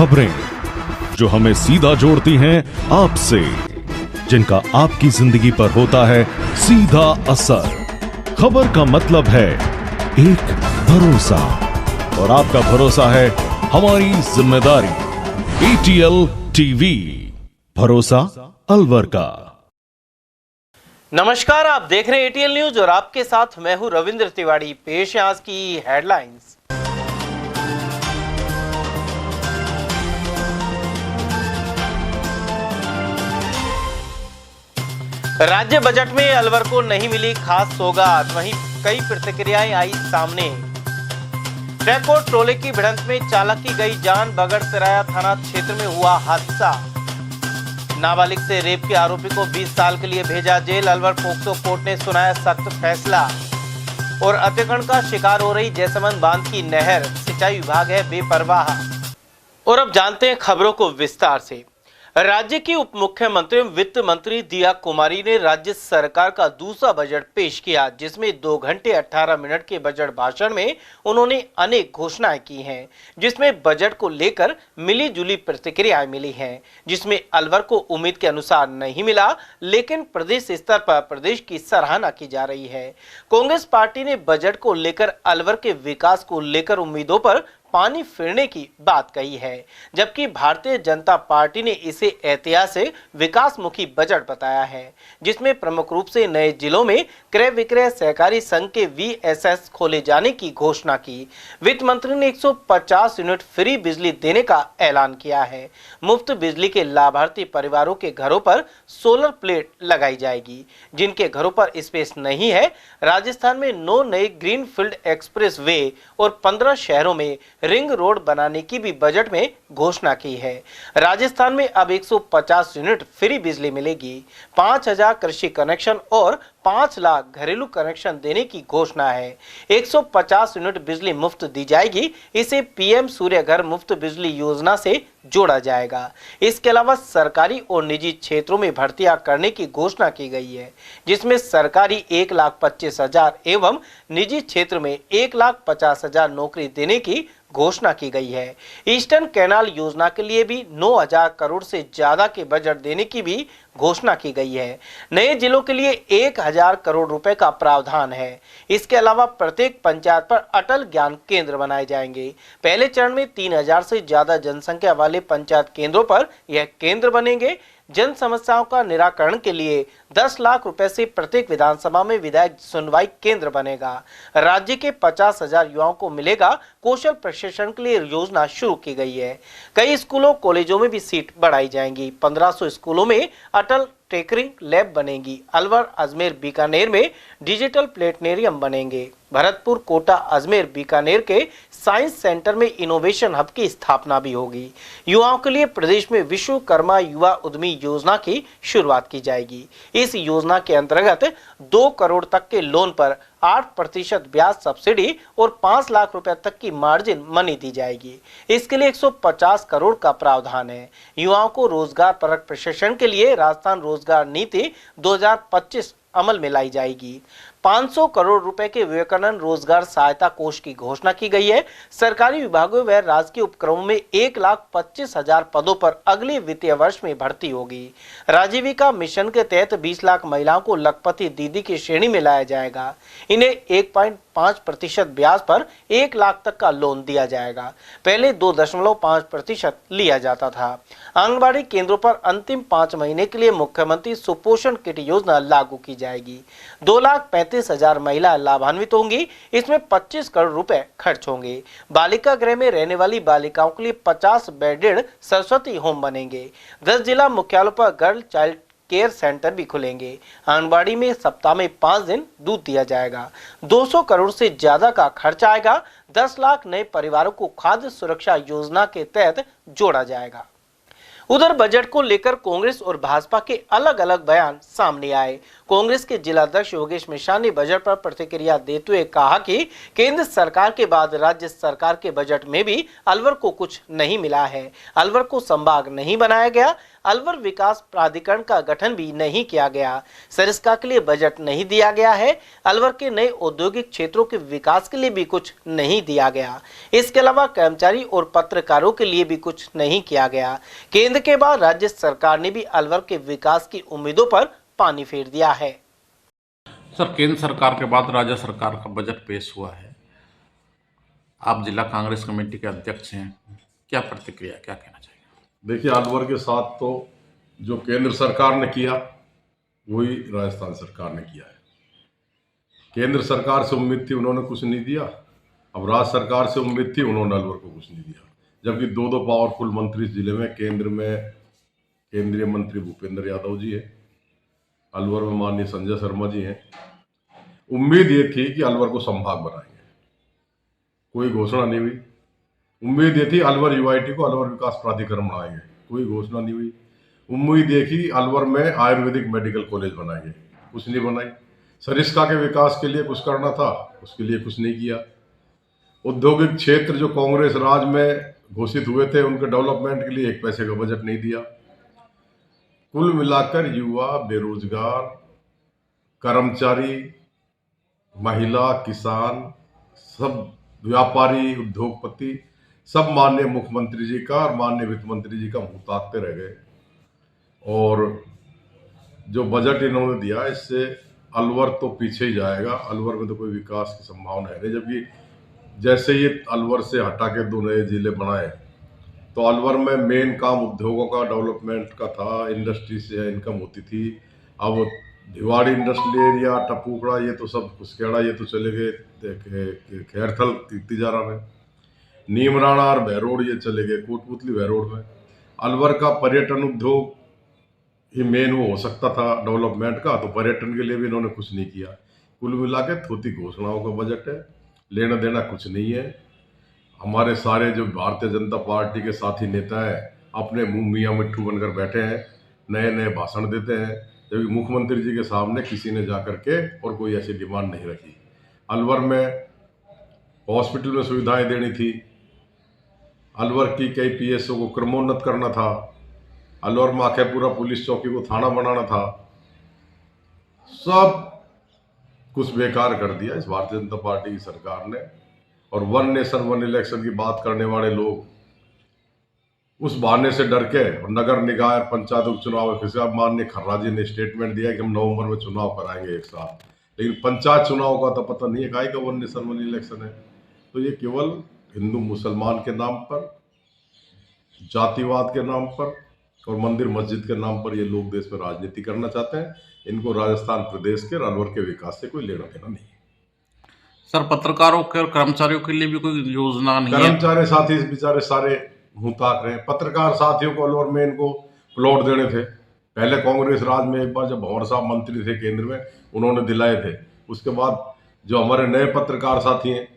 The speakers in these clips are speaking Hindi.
खबरें जो हमें सीधा जोड़ती हैं आपसे, जिनका आपकी जिंदगी पर होता है सीधा असर। खबर का मतलब है एक भरोसा, और आपका भरोसा है हमारी जिम्मेदारी। ATL टीवी, भरोसा अलवर का। नमस्कार, आप देख रहे हैं ATL न्यूज और आपके साथ मैं हूं रविंद्र तिवारी। पेश है आज की हेडलाइंस। राज्य बजट में अलवर को नहीं मिली खास सौगात, वहीं कई प्रतिक्रियाएं आई सामने। ट्रक और ट्रोले की भिड़ंत में चालक की गई जान, बगड़ सराया थाना क्षेत्र में हुआ हादसा। नाबालिग से रेप के आरोपी को 20 साल के लिए भेजा जेल, अलवर पोक्सो कोर्ट ने सुनाया सख्त फैसला। और अतिक्रमण का शिकार हो रही जयसमंद बांध की नहर, सिंचाई विभाग है बेपरवाह। और अब जानते हैं खबरों को विस्तार से। राज्य की उप मुख्यमंत्री एवं वित्त मंत्री दिया कुमारी ने राज्य सरकार का दूसरा बजट पेश किया, जिसमें 2 घंटे 18 मिनट के बजट भाषण में उन्होंने अनेक घोषणाएं की हैं, जिसमें बजट को लेकर मिली जुली प्रतिक्रियाएं मिली हैं, जिसमें अलवर को उम्मीद के अनुसार नहीं मिला, लेकिन प्रदेश स्तर पर प्रदेश की सराहना की जा रही है। कांग्रेस पार्टी ने बजट को लेकर अलवर के विकास को लेकर उम्मीदों पर पानी फिरने की बात कही है, जबकि भारतीय जनता पार्टी ने इसे ऐतिहासिक विकासमुखी बजट बताया है, जिसमें प्रमुख रूप से नए जिलों में क्रय विक्रय सहकारी संघ के VSS खोले जाने की घोषणा की। वित्त मंत्री ने 150 यूनिट फ्री बिजली देने का ऐलान किया है। मुफ्त बिजली के लाभार्थी परिवारों के घरों पर सोलर प्लेट लगाई जाएगी। जिनके घरों पर स्पेस नहीं है, राजस्थान में 9 नए ग्रीनफील्ड एक्सप्रेस वे और 15 शहरों में रिंग रोड बनाने की भी बजट में घोषणा की है। राजस्थान में अब 150 यूनिट फ्री बिजली मिलेगी। 5000 कृषि कनेक्शन और 5 लाख घरेलू कनेक्शन देने की घोषणा है। 150 यूनिट बिजली मुफ्त दी जाएगी। इसे PM सूर्य घर मुफ्त बिजली योजना से जोड़ा जाएगा। इसके अलावा सरकारी और निजी क्षेत्रों में भर्तियां करने की घोषणा की गई है, जिसमें सरकारी 1,25,000 एवं निजी क्षेत्र में 1,50,000 नौकरी देने की घोषणा की गई है। ईस्टर्न कैनाल योजना के लिए भी 9,000 करोड़ से ज्यादा के बजट देने की भी घोषणा की गई है। नए जिलों के लिए 1,000 करोड़ रुपए का प्रावधान है। इसके अलावा प्रत्येक पंचायत पर अटल ज्ञान केंद्र बनाए जाएंगे। पहले चरण में 3,000 से ज्यादा जनसंख्या वाले पंचायत केंद्रों पर यह केंद्र बनेंगे। जन समस्याओं का निराकरण के लिए 10 लाख रुपए से प्रत्येक विधानसभा में विधायक सुनवाई केंद्र बनेगा। राज्य के 50,000 युवाओं को मिलेगा कौशल प्रशिक्षण के लिए योजना शुरू की गई है। कई स्कूलों कॉलेजों में भी सीट बढ़ाई जाएंगी। 1500 स्कूलों में अटल टेकरिंग लैब बनेगी। अलवर, अजमेर, बीकानेर में डिजिटल प्लेनेरियम बनेंगे। भरतपुर, कोटा, अजमेर, बीकानेर के साइंस सेंटर में इनोवेशन हब की स्थापना भी होगी। युवाओं के लिए प्रदेश में विश्वकर्मा युवा उद्यमी योजना की शुरुआत की जाएगी। इस योजना के अंतर्गत 2 करोड़ तक के लोन पर 8% ब्याज सब्सिडी और 5 लाख रुपए तक की मार्जिन मनी दी जाएगी। इसके लिए 150 करोड़ का प्रावधान है। युवाओं को रोजगार परक प्रशिक्षण के लिए राजस्थान रोजगार नीति 2025 अमल में लाई जाएगी। 500 करोड़ रुपए के विवेकानंद रोजगार सहायता कोष की घोषणा की गई है। सरकारी विभागों व राजकीय उपक्रमों में 1,25,000 पदों पर अगले वित्तीय वर्ष में भर्ती होगी। राजीविका मिशन के तहत 20 लाख महिलाओं को लखपति दीदी की श्रेणी में लाया जाएगा। इन्हें 1.5% ब्याज पर 1 लाख तक का लोन दिया जाएगा। पहले 2.5% लिया जाता था। आंगनबाड़ी केंद्रों पर अंतिम 5 महीने के लिए मुख्यमंत्री सुपोषण किट योजना लागू की जाएगी। 2,35,000 महिला लाभान्वित होंगी। इसमें 25 करोड़ रुपए खर्च होंगे। बालिका गृह में रहने वाली बालिकाओं के लिए 50 बेडेड सरस्वती होम बनेंगे। 10 जिला मुख्यालयों पर गर्ल चाइल्ड केयर सेंटर भी खुलेंगे। आंगनबाड़ी में सप्ताह में 5 दिन दूध दिया जाएगा। 200 करोड़ से ज्यादा का खर्च आएगा। 10 लाख नए परिवारों को खाद्य सुरक्षा योजना के तहत जोड़ा जाएगा। उधर बजट को लेकर कांग्रेस और भाजपा के अलग अलग बयान सामने आए। कांग्रेस के जिलाध्यक्ष योगेश मिश्रा ने बजट पर प्रतिक्रिया देते हुए कहा कि केंद्र सरकार के बाद राज्य सरकार के बजट में भी अलवर को कुछ नहीं मिला है। अलवर को संभाग नहीं बनाया गया, अलवर विकास प्राधिकरण का गठन भी नहीं किया गया, सरिस्का के लिए बजट नहीं दिया गया है, अलवर के नए औद्योगिक क्षेत्रों के विकास के लिए भी कुछ नहीं दिया गया। इसके अलावा कर्मचारी और पत्रकारों के लिए भी कुछ नहीं किया गया। केंद्र के बाद राज्य सरकार ने भी अलवर के विकास की उम्मीदों पर पानी फेर दिया है। सर, केंद्र सरकार के बाद राज्य सरकार का बजट पेश हुआ है। आप जिला कांग्रेस कमेटी के अध्यक्ष हैं, क्या प्रतिक्रिया, क्या कहना चाहिए? देखिए, अलवर के साथ तो जो केंद्र सरकार ने किया वही राजस्थान सरकार ने किया है। केंद्र सरकार से उम्मीद थी, उन्होंने कुछ नहीं दिया। अब राज्य सरकार से उम्मीद थी, उन्होंने अलवर को कुछ नहीं दिया। जबकि दो पावरफुल मंत्री जिले में, केंद्र में केंद्रीय मंत्री भूपेंद्र यादव जी है, अलवर में माननीय संजय शर्मा जी हैं। उम्मीद ये थी कि अलवर को संभाग बनाएंगे, कोई घोषणा नहीं हुई। उम्मीद ये थी अलवर यूआईटी को अलवर विकास प्राधिकरण बनाएंगे, कोई घोषणा नहीं हुई। उम्मीद ये थी अलवर में आयुर्वेदिक मेडिकल कॉलेज बनाएंगे, कुछ नहीं बनाई। सरिस्का के विकास के लिए कुछ करना था, उसके लिए कुछ नहीं किया। औद्योगिक क्षेत्र जो कांग्रेस राज में घोषित हुए थे, उनके डेवलपमेंट के लिए एक पैसे का बजट नहीं दिया। कुल मिलाकर युवा, बेरोजगार, कर्मचारी, महिला, किसान, सब व्यापारी, उद्योगपति, सब माननीय मुख्यमंत्री जी का और माननीय वित्त मंत्री जी का मुंह ताकते रह गए। और जो बजट इन्होंने दिया, इससे अलवर तो पीछे ही जाएगा। अलवर में तो कोई विकास की संभावना है नहीं। जबकि जैसे ये अलवर से हटा के दो नए जिले बनाए, तो अलवर में मेन काम उद्योगों का डेवलपमेंट का था, इंडस्ट्री से इनकम होती थी। अब भिवाड़ी इंडस्ट्रियल एरिया, टपूकड़ा, ये तो सब कुसकेड़ा, ये तो चले गए खैरथल तिजारा में। नीमराणा और बहरोड ये चले गए कोटपुतली बहरोड में। अलवर का पर्यटन उद्योग ही मेन वो हो सकता था डेवलपमेंट का, तो पर्यटन के लिए भी इन्होंने कुछ नहीं किया। कुल मिला के थोती घोषणाओं का बजट है, लेना देना कुछ नहीं है। हमारे सारे जो भारतीय जनता पार्टी के साथी नेता हैं, अपने मुंह मियाँ मिट्ठू बनकर बैठे हैं, नए नए भाषण देते हैं, जबकि मुख्यमंत्री जी के सामने किसी ने जाकर के और कोई ऐसी डिमांड नहीं रखी। अलवर में हॉस्पिटल में सुविधाएं देनी थी, अलवर की कई पीएसओ को क्रमोन्नत करना था, अलवर में आखेपुरा पुलिस चौकी को थाना बनाना था, सब कुछ बेकार कर दिया इस भारतीय जनता पार्टी की सरकार ने। और वन नेशन वन इलेक्शन की बात करने वाले लोग उस बहाने से डर के नगर निकाय और पंचायतों के चुनाव के हिसाब, माननीय खर्रा जी ने स्टेटमेंट दिया कि हम नवंबर में चुनाव कराएंगे एक साथ, लेकिन पंचायत चुनाव का तो पता नहीं है काहे का वन नेशन वन इलेक्शन है। तो ये केवल हिंदू मुसलमान के नाम पर, जातिवाद के नाम पर और मंदिर मस्जिद के नाम पर ये लोग देश में राजनीति करना चाहते हैं। इनको राजस्थान प्रदेश के अलवर के विकास से कोई लेना देना नहीं। सर, पत्रकारों के और कर्मचारियों के लिए भी कोई योजना नहीं है? कर्मचारी साथी बेचारे सारे मुंह ताक रहे हैं। पत्रकार साथियों को अलवर में इनको प्लॉट देने थे। पहले कांग्रेस राज में एक बार जब भंवर साहब मंत्री थे केंद्र में, उन्होंने दिलाए थे। उसके बाद जो हमारे नए पत्रकार साथी हैं,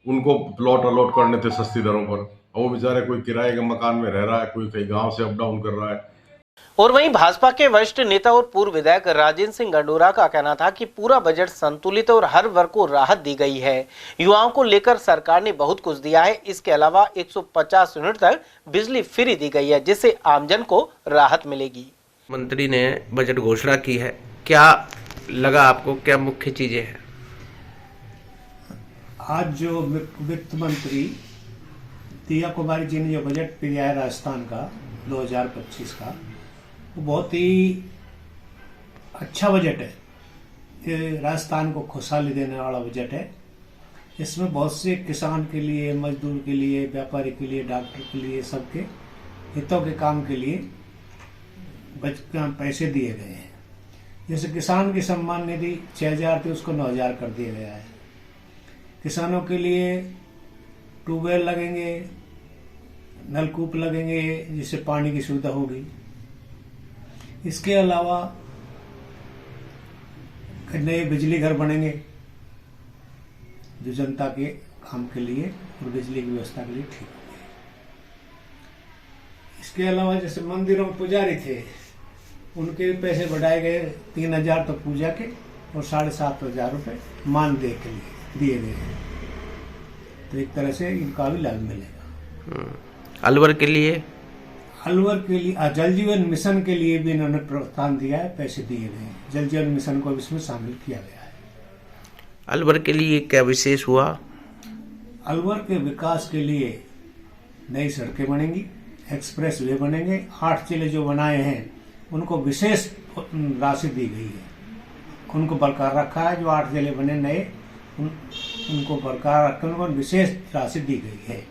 उनको प्लॉट अलॉट करने थे सस्ती दरों पर। और वो बेचारे कोई किराए के मकान में रह रहा है, कोई कहीं गांव से अप डाउन कर रहा है। और वहीं भाजपा के वरिष्ठ नेता और पूर्व विधायक राजेंद्र सिंह गंडोरा का कहना था कि पूरा बजट संतुलित और हर वर्ग को राहत दी गई है। युवाओं को लेकर सरकार ने बहुत कुछ दिया है। इसके अलावा 150 यूनिट तक बिजली फ्री दी गई है, जिससे आमजन को राहत मिलेगी। मंत्री ने बजट घोषणा की है, क्या लगा आपको, क्या मुख्य चीजें हैं? आज जो वित्त मंत्री दिया कुमारी जी ने जो बजट दिया है राजस्थान का 2025 का, वो बहुत ही अच्छा बजट है। ये राजस्थान को खुशहाली देने वाला बजट है। इसमें बहुत से किसान के लिए, मजदूर के लिए, व्यापारी के लिए, डॉक्टर के लिए, सबके हितों के काम के लिए पैसे दिए गए हैं। जैसे किसान की सम्मान निधि 6,000 थी, उसको 9,000 कर दिया गया है। किसानों के लिए ट्यूबवेल लगेंगे, नलकूप लगेंगे, जिससे पानी की सुविधा होगी। इसके अलावा नए बिजली घर बनेंगे जो जनता के काम के लिए और बिजली की व्यवस्था के लिए ठीक होंगे। इसके अलावा जैसे मंदिरों में पुजारी थे, उनके पैसे बढ़ाए गए 3,000 तो पूजा के और 7,500 रुपये मानदेय के लिए दिए गए हैं। तो एक तरह से इनका भी लाभ मिलेगा। अलवर के लिए अलवर के लिए जल जीवन मिशन के लिए भी इन्होंने प्रोत्साहन दिया है, पैसे दिए गए हैं। जल जीवन मिशन को इसमें शामिल किया गया है। अलवर के लिए क्या विशेष हुआ? अलवर के विकास के लिए नई सड़कें बनेंगी, एक्सप्रेस वे बनेंगे। 8 जिले जो बनाए हैं उनको विशेष राशि दी गई है, उनको बरकरार रखा है। जो 8 जिले बने नए उनको बरकरार रखकर उनको विशेष राशि दी गई है।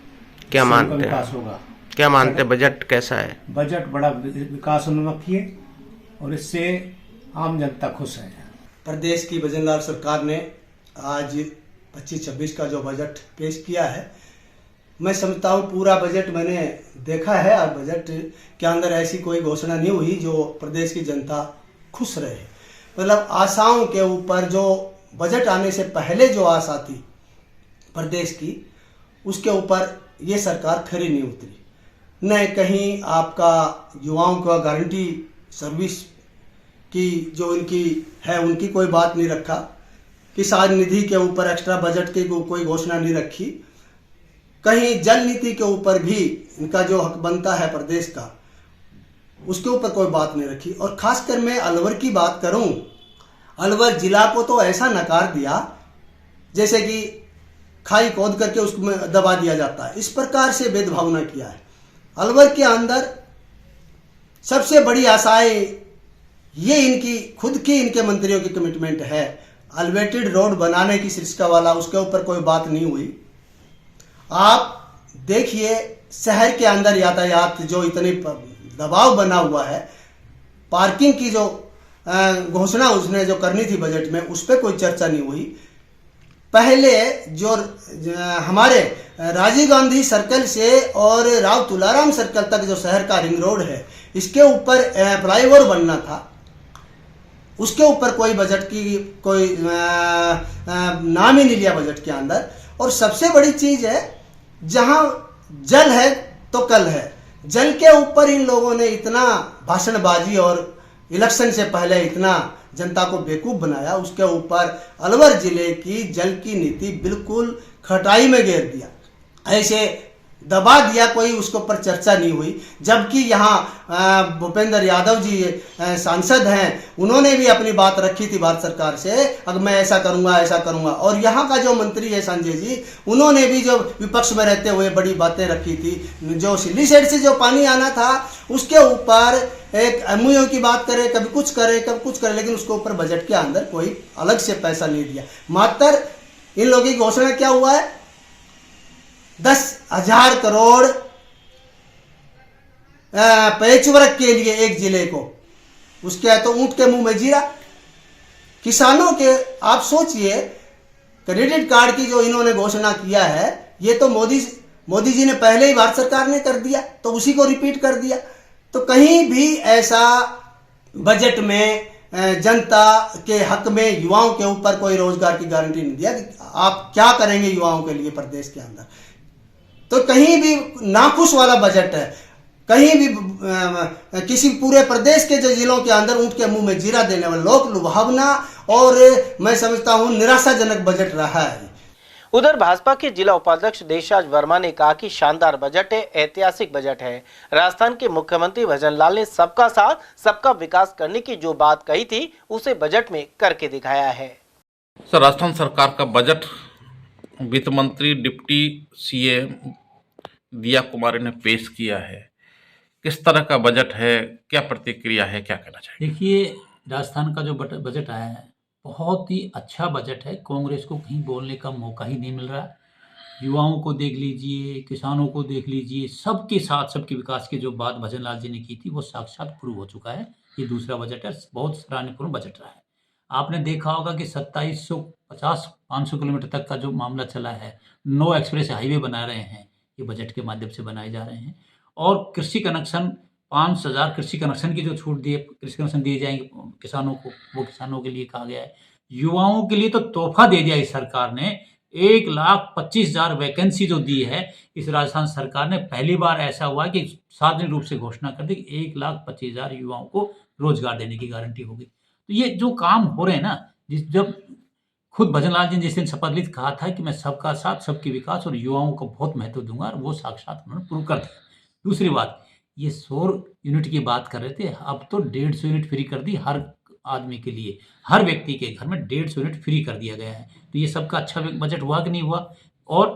क्या मानते हैं? विकास होगा। क्या मानते हैं बजट कैसा है? बजट बड़ा विकास उन्मुखी है और इससे आम जनता खुश है। प्रदेश की भजनलाल सरकार ने आज 25-26 का जो बजट पेश किया है, मैं समझता हूँ पूरा बजट मैंने देखा है और बजट के अंदर ऐसी कोई घोषणा नहीं हुई जो प्रदेश की जनता खुश रहे। मतलब आशाओं के ऊपर जो बजट आने से पहले जो आशा थी प्रदेश की, उसके ऊपर ये सरकार खरी नहीं उतरी। न कहीं आपका युवाओं का गारंटी सर्विस की जो इनकी है उनकी कोई बात नहीं रखा। किसान निधि के ऊपर एक्स्ट्रा बजट की कोई घोषणा नहीं रखी। कहीं जल नीति के ऊपर भी इनका जो हक बनता है प्रदेश का, उसके ऊपर कोई बात नहीं रखी। और खासकर मैं अलवर की बात करूं, अलवर जिला को तो ऐसा नकार दिया जैसे कि खाई खोद करके उसको दबा दिया जाता है। इस प्रकार से भेदभावना किया है। अलवर के अंदर सबसे बड़ी आशाएं ये इनकी खुद की इनके मंत्रियों की कमिटमेंट है। एलिवेटेड रोड बनाने की शीर्षका वाला, उसके ऊपर कोई बात नहीं हुई। आप देखिए शहर के अंदर यातायात जो इतने दबाव बना हुआ है, पार्किंग की जो घोषणा उसने जो करनी थी बजट में, उस पर कोई चर्चा नहीं हुई। पहले जो हमारे राजीव गांधी सर्कल से और राव तुलाराम सर्कल तक जो शहर का रिंग रोड है, इसके ऊपर फ्लाईओवर बनना था, उसके ऊपर कोई बजट की कोई नाम ही नहीं लिया बजट के अंदर। और सबसे बड़ी चीज है, जहां जल है तो कल है। जल के ऊपर इन लोगों ने इतना भाषणबाजी और इलेक्शन से पहले इतना जनता को बेवकूफ बनाया, उसके ऊपर अलवर जिले की जल की नीति बिल्कुल खटाई में घेर दिया, ऐसे दबा दिया, कोई उसके ऊपर चर्चा नहीं हुई। जबकि यहाँ भूपेंद्र यादव जी सांसद हैं, उन्होंने भी अपनी बात रखी थी भारत सरकार से, अगर मैं ऐसा करूंगा। और यहाँ का जो मंत्री है संजय जी, उन्होंने भी जो विपक्ष में रहते हुए बड़ी बातें रखी थी। जो सिल्ली साइड से जो पानी आना था उसके ऊपर एक एमओयू की बात करे, कभी कुछ करे, लेकिन उसके ऊपर बजट के अंदर कोई अलग से पैसा नहीं दिया। मात्र इन लोगों की घोषणा क्या हुआ है, 10,000 करोड़ पैचवर्क के लिए एक जिले को, उसके तो ऊंट के मुंह में जीरा। किसानों के आप सोचिए, क्रेडिट कार्ड की जो इन्होंने घोषणा किया है, ये तो मोदी जी ने पहले ही भारत सरकार ने कर दिया, तो उसी को रिपीट कर दिया। तो कहीं भी ऐसा बजट में जनता के हक में युवाओं के ऊपर कोई रोजगार की गारंटी नहीं दिया कि आप क्या करेंगे युवाओं के लिए प्रदेश के अंदर। तो कहीं भी नाखुश वाला बजट है। कहीं भी किसी पूरे प्रदेश के जो जिलों के अंदर ऊंट के मुंह में जीरा देने वाला, लोक लुभावना और मैं समझता हूं निराशाजनक बजट रहा है। उधर भाजपा के जिला उपाध्यक्ष देशराज वर्मा ने कहा कि शानदार बजट है, ऐतिहासिक बजट है। राजस्थान के मुख्यमंत्री भजनलाल ने सबका साथ सबका विकास करने की जो बात कही थी, उसे बजट में करके दिखाया है। सर, राजस्थान सरकार का बजट वित्त मंत्री डिप्टी सीएम दिया कुमारी ने पेश किया है। किस तरह का बजट है, क्या प्रतिक्रिया है, क्या कहना चाहिए? देखिए, राजस्थान का जो बजट आया है बहुत ही अच्छा बजट है। कांग्रेस को कहीं बोलने का मौका ही नहीं मिल रहा। युवाओं को देख लीजिए, किसानों को देख लीजिए, सबके साथ सबके विकास की जो बात भजनलाल जी ने की थी वो साक्षात प्रूव हो चुका है। ये दूसरा बजट है, बहुत सराहनीयपूर्ण बजट रहा है। आपने देखा होगा कि 2750-500 किलोमीटर तक का जो मामला चला है, 9 एक्सप्रेस हाईवे बना रहे हैं, ये बजट के माध्यम से बनाए जा रहे हैं। और कृषि कनेक्शन 5,000 कृषि कनेक्शन की जो छूट दिए, कृषि कनेक्शन दिए जाएंगे किसानों को, वो किसानों के लिए कहा गया है। युवाओं के लिए तो तोहफा दे दिया इस सरकार ने। 1,25,000 वैकेंसी जो दी है इस राजस्थान सरकार ने, पहली बार ऐसा हुआ कि सार्वजनिक रूप से घोषणा कर दी कि 1,25,000 युवाओं को रोजगार देने की गारंटी होगी। तो ये जो काम हो रहे हैं ना, जब खुद भजनलाल जी ने जिस दिन शपथ ली कहा था कि मैं सबका साथ, सबके विकास और युवाओं को बहुत महत्व दूंगा, और वो साक्षात उन्होंने प्रूव कर दिया। दूसरी बात, ये सौर यूनिट की बात कर रहे थे, अब तो 150 यूनिट फ्री कर दी हर आदमी के लिए, हर व्यक्ति के घर में 150 यूनिट फ्री कर दिया गया है। तो ये सबका अच्छा बजट हुआ कि नहीं हुआ? और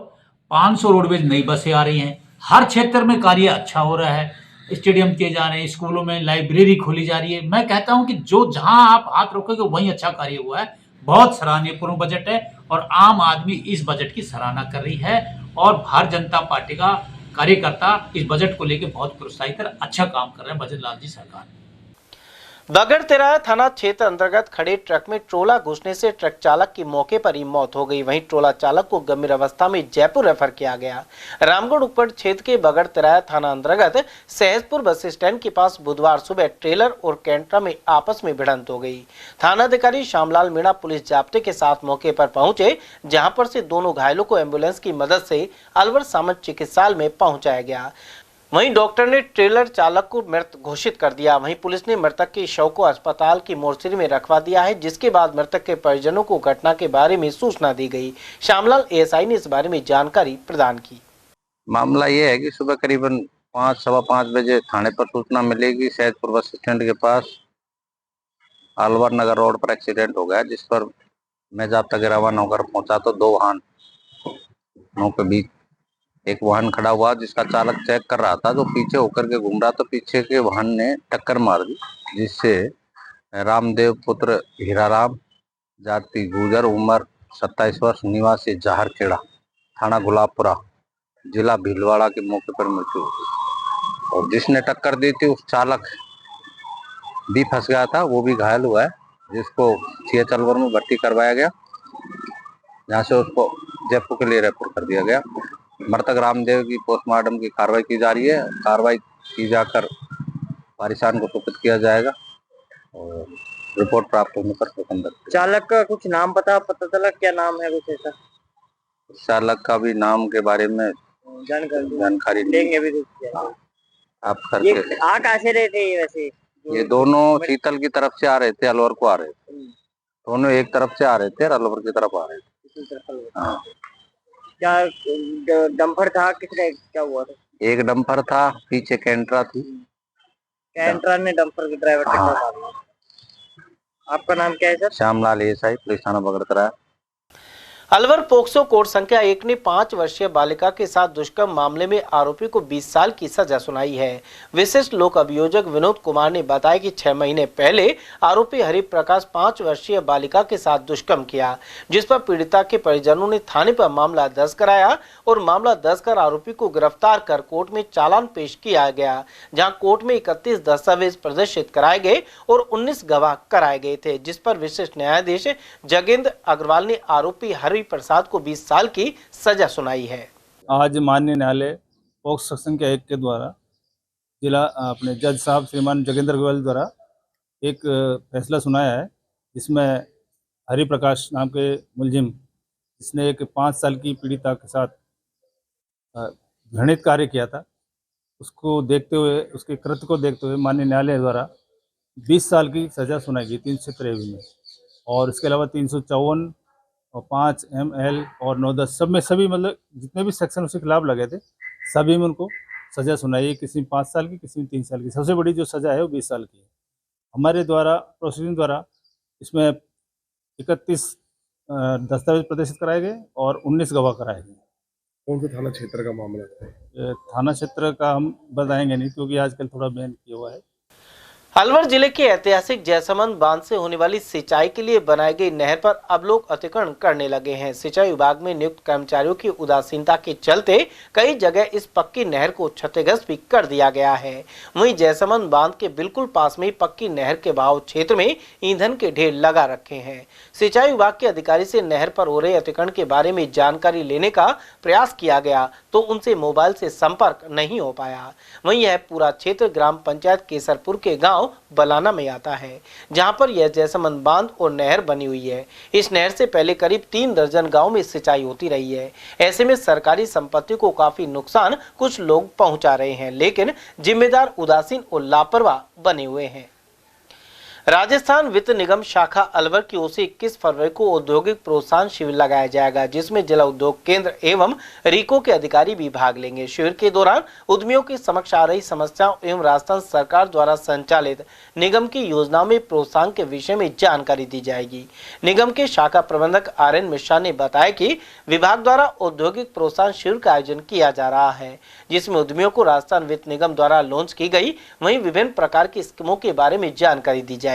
500 रोडवेज नई बसें आ रही हैं, हर क्षेत्र में कार्य अच्छा हो रहा है, स्टेडियम किए जा रहे हैं, स्कूलों में लाइब्रेरी खोली जा रही है। मैं कहता हूं कि जो जहां आप हाथ रखोगे वहीं अच्छा कार्य हुआ है। बहुत सराहनीय पूर्ण बजट है और आम आदमी इस बजट की सराहना कर रही है, और भारतीय जनता पार्टी का कार्यकर्ता इस बजट को लेकर बहुत प्रोत्साहित कर अच्छा काम कर रहे हैं भजनलाल जी सरकार। बगड़ तिराया थाना क्षेत्र अंतर्गत खड़े ट्रक में ट्रोला घुसने से ट्रक चालक की मौके पर ही मौत हो गई। वहीं ट्रोला चालक को गंभीर अवस्था में जयपुर रेफर किया गया। रामगढ़ उपखंड क्षेत्र के बगड़ तिराया थाना अंतर्गत सहजपुर बस स्टैंड के पास बुधवार सुबह ट्रेलर और कैंटरा में आपस में भिड़ंत हो गई। थानाधिकारी श्यामलाल मीणा पुलिस जाब्ते के साथ मौके पर पहुंचे, जहां पर से दोनों घायलों को एम्बुलेंस की मदद से अलवर सामंत चिकित्सालय में पहुंचाया गया। वहीं डॉक्टर ने ट्रेलर चालक को मृत घोषित कर दिया। वहीं पुलिस ने मृतक के शव को अस्पताल की मोर्चरी में रखवा दिया है, जिसके बाद मृतक के परिजनों को घटना के बारे में सूचना दी गई। श्यामलाल एएसआई ने इस बारे में जानकारी प्रदान की। मामला ये है कि सुबह करीबन 5-5:15 बजे थाने पर सूचना मिलेगी सहजपुर बस स्टैंड के पास अलवर नगर रोड पर एक्सीडेंट हो गया, जिस पर मैं जाब्ता के रवाना होकर पहुंचा तो दो वाहनों के बीच एक वाहन खड़ा हुआ, जिसका चालक चेक कर रहा था, जो पीछे होकर के घूम रहा, तो पीछे के वाहन ने टक्कर मार दी, जिससे रामदेव पुत्र हीराराम, जाति गुजर, उम्र 27 वर्ष, निवासी जहरखेड़ा, थाना गुलाबपुरा, जिला भीलवाड़ा के मौके पर मृत्यु हो गई। और जिसने टक्कर दी थी उस चालक भी फंस गया था, वो भी घायल हुआ है, जिसको सीएच अलवर में भर्ती करवाया गया, जहाँ से उसको जयपुर के लिए रेफर कर दिया गया। मृतक रामदेव की पोस्टमार्टम की कार्रवाई की जा रही है। कार्रवाई की जाकर वारिसान को सुपुर्द किया जाएगा और रिपोर्ट प्राप्त होने पर हुक्म दर्ज। चालक का कुछ नाम पता चला? क्या नाम है कुछ ऐसा? चालक का भी नाम के बारे में जानकारी देंगे भी आप करके। आ कहाँ से रहे थे वैसे? ये दोनों शीतल की तरफ से आ रहे थे, अलवर को आ रहे थे। दोनों एक तरफ से आ रहे थे और अलवर की तरफ आ रहे थे। हाँ। क्या डंपर था? किसने क्या हुआ था? एक डंपर था, पीछे कैंटरा थी। कैंटरा ने डंपर के ड्राइवर टक्कर मार दी। आपका नाम क्या है सर? श्यामलाल एएसआई, पुलिस थाना बगड़ तिराया। अलवर पोक्सो कोर्ट संख्या 1 ने 5 वर्षीय बालिका के साथ दुष्कर्म मामले में आरोपी को 20 साल की सजा सुनाई है। विशिष्ट लोक अभियोजक विनोद कुमार ने बताया कि 6 महीने पहले आरोपी हरिप्रकाश 5 वर्षीय बालिका के साथ दुष्कर्म किया, जिस पर पीड़िता के परिजनों ने थाने पर मामला दर्ज कराया और मामला दर्ज कर आरोपी को गिरफ्तार कर कोर्ट में चालान पेश किया गया, जहां कोर्ट में 31 दस्तावेज प्रदर्शित कराए गए और 19 गवाह कराए गए थे, जिस पर विशिष्ट न्यायाधीश जगेंद्र अग्रवाल ने आरोपी हरि प्रसाद को 20 साल की सजा सुनाई है। आज माननीय न्यायालय पोक्सो संख्या 1 के द्वारा जिला अपने जज साहब श्रीमान जगेंद्र अग्रवाल द्वारा एक फैसला सुनाया है, जिसमें हरिप्रकाश नाम के मुलजिम, जिसने एक 5 साल की पीड़िता के साथ घृणित कार्य किया था, उसको देखते हुए, उसके कृत्य को देखते हुए माननीय न्यायालय द्वारा 20 साल की सजा सुनाई गई 353 में, और इसके अलावा 354 और 5 ML और 9-10 सब में, सभी मतलब जितने भी सेक्शन उसके खिलाफ लगे थे सभी में उनको सज़ा सुनाई है। किसी में 5 साल की, किसी में 3 साल की। सबसे बड़ी जो सज़ा है वो 20 साल की है। हमारे द्वारा प्रोसीडिंग द्वारा इसमें 31 दस्तावेज प्रदर्शित कराए गए और 19 गवाह कराए गए। कौन से थाना क्षेत्र का मामला है? थाना क्षेत्र का हम बताएंगे नहीं, क्योंकि आजकल थोड़ा बैन किया हुआ है। अलवर जिले के ऐतिहासिक जयसमंद बांध से होने वाली सिंचाई के लिए बनाई गई नहर पर अब लोग अतिक्रमण करने लगे हैं। सिंचाई विभाग में नियुक्त कर्मचारियों की उदासीनता के चलते कई जगह इस पक्की नहर को क्षतिग्रस्त भी कर दिया गया है। वहीं जयसमंद बांध के बिल्कुल पास में पक्की नहर के बहाव क्षेत्र में ईंधन के ढेर लगा रखे हैं। सिंचाई विभाग के अधिकारी से नहर पर हो रहे अतिक्रमण के बारे में जानकारी लेने का प्रयास किया गया तो उनसे मोबाइल से संपर्क नहीं हो पाया। वहीं यह पूरा क्षेत्र ग्राम पंचायत केसरपुर के गांव बलाना में आता है, जहां पर यह जयसमंद बांध और नहर बनी हुई है। इस नहर से पहले करीब 3 दर्जन गांव में सिंचाई होती रही है। ऐसे में सरकारी संपत्ति को काफी नुकसान कुछ लोग पहुंचा रहे हैं, लेकिन जिम्मेदार उदासीन और लापरवाह बने हुए हैं। राजस्थान वित्त निगम शाखा अलवर की ओर से 21 फरवरी को औद्योगिक प्रोत्साहन शिविर लगाया जाएगा, जिसमें जिला उद्योग केंद्र एवं रीको के अधिकारी भी भाग लेंगे। शिविर के दौरान उद्यमियों के समक्ष आ रही समस्याओं एवं राजस्थान सरकार द्वारा संचालित निगम की योजनाओं में प्रोत्साहन के विषय में जानकारी दी जाएगी। निगम के शाखा प्रबंधक RN मिश्रा ने बताया कि विभाग द्वारा औद्योगिक प्रोत्साहन शिविर का आयोजन किया जा रहा है, जिसमें उद्यमियों को राजस्थान वित्त निगम द्वारा लॉन्च की गई वहीं विभिन्न प्रकार की स्कीमों के बारे में जानकारी दी जाएगी।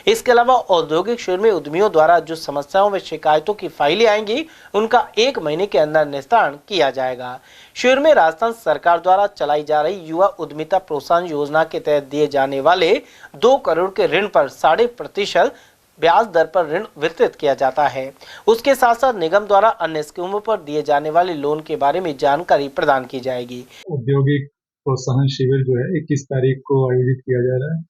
इसके अलावा औद्योगिक शिविर में उद्यमियों द्वारा जो समस्याओं व शिकायतों की फाइलें आएंगी, उनका 1 महीने के अंदर निस्तारण किया जाएगा। शिविर में राजस्थान सरकार द्वारा चलाई जा रही युवा उद्यमिता प्रोत्साहन योजना के तहत दिए जाने वाले 2 करोड़ के ऋण पर 0.5% ब्याज दर पर ऋण वितरित किया जाता है। उसके साथ साथ निगम द्वारा अन्य स्कीमों पर दिए जाने वाले लोन के बारे में जानकारी प्रदान की जाएगी। औद्योगिक प्रोत्साहन शिविर जो है 21 तारीख को आयोजित किया जा रहा है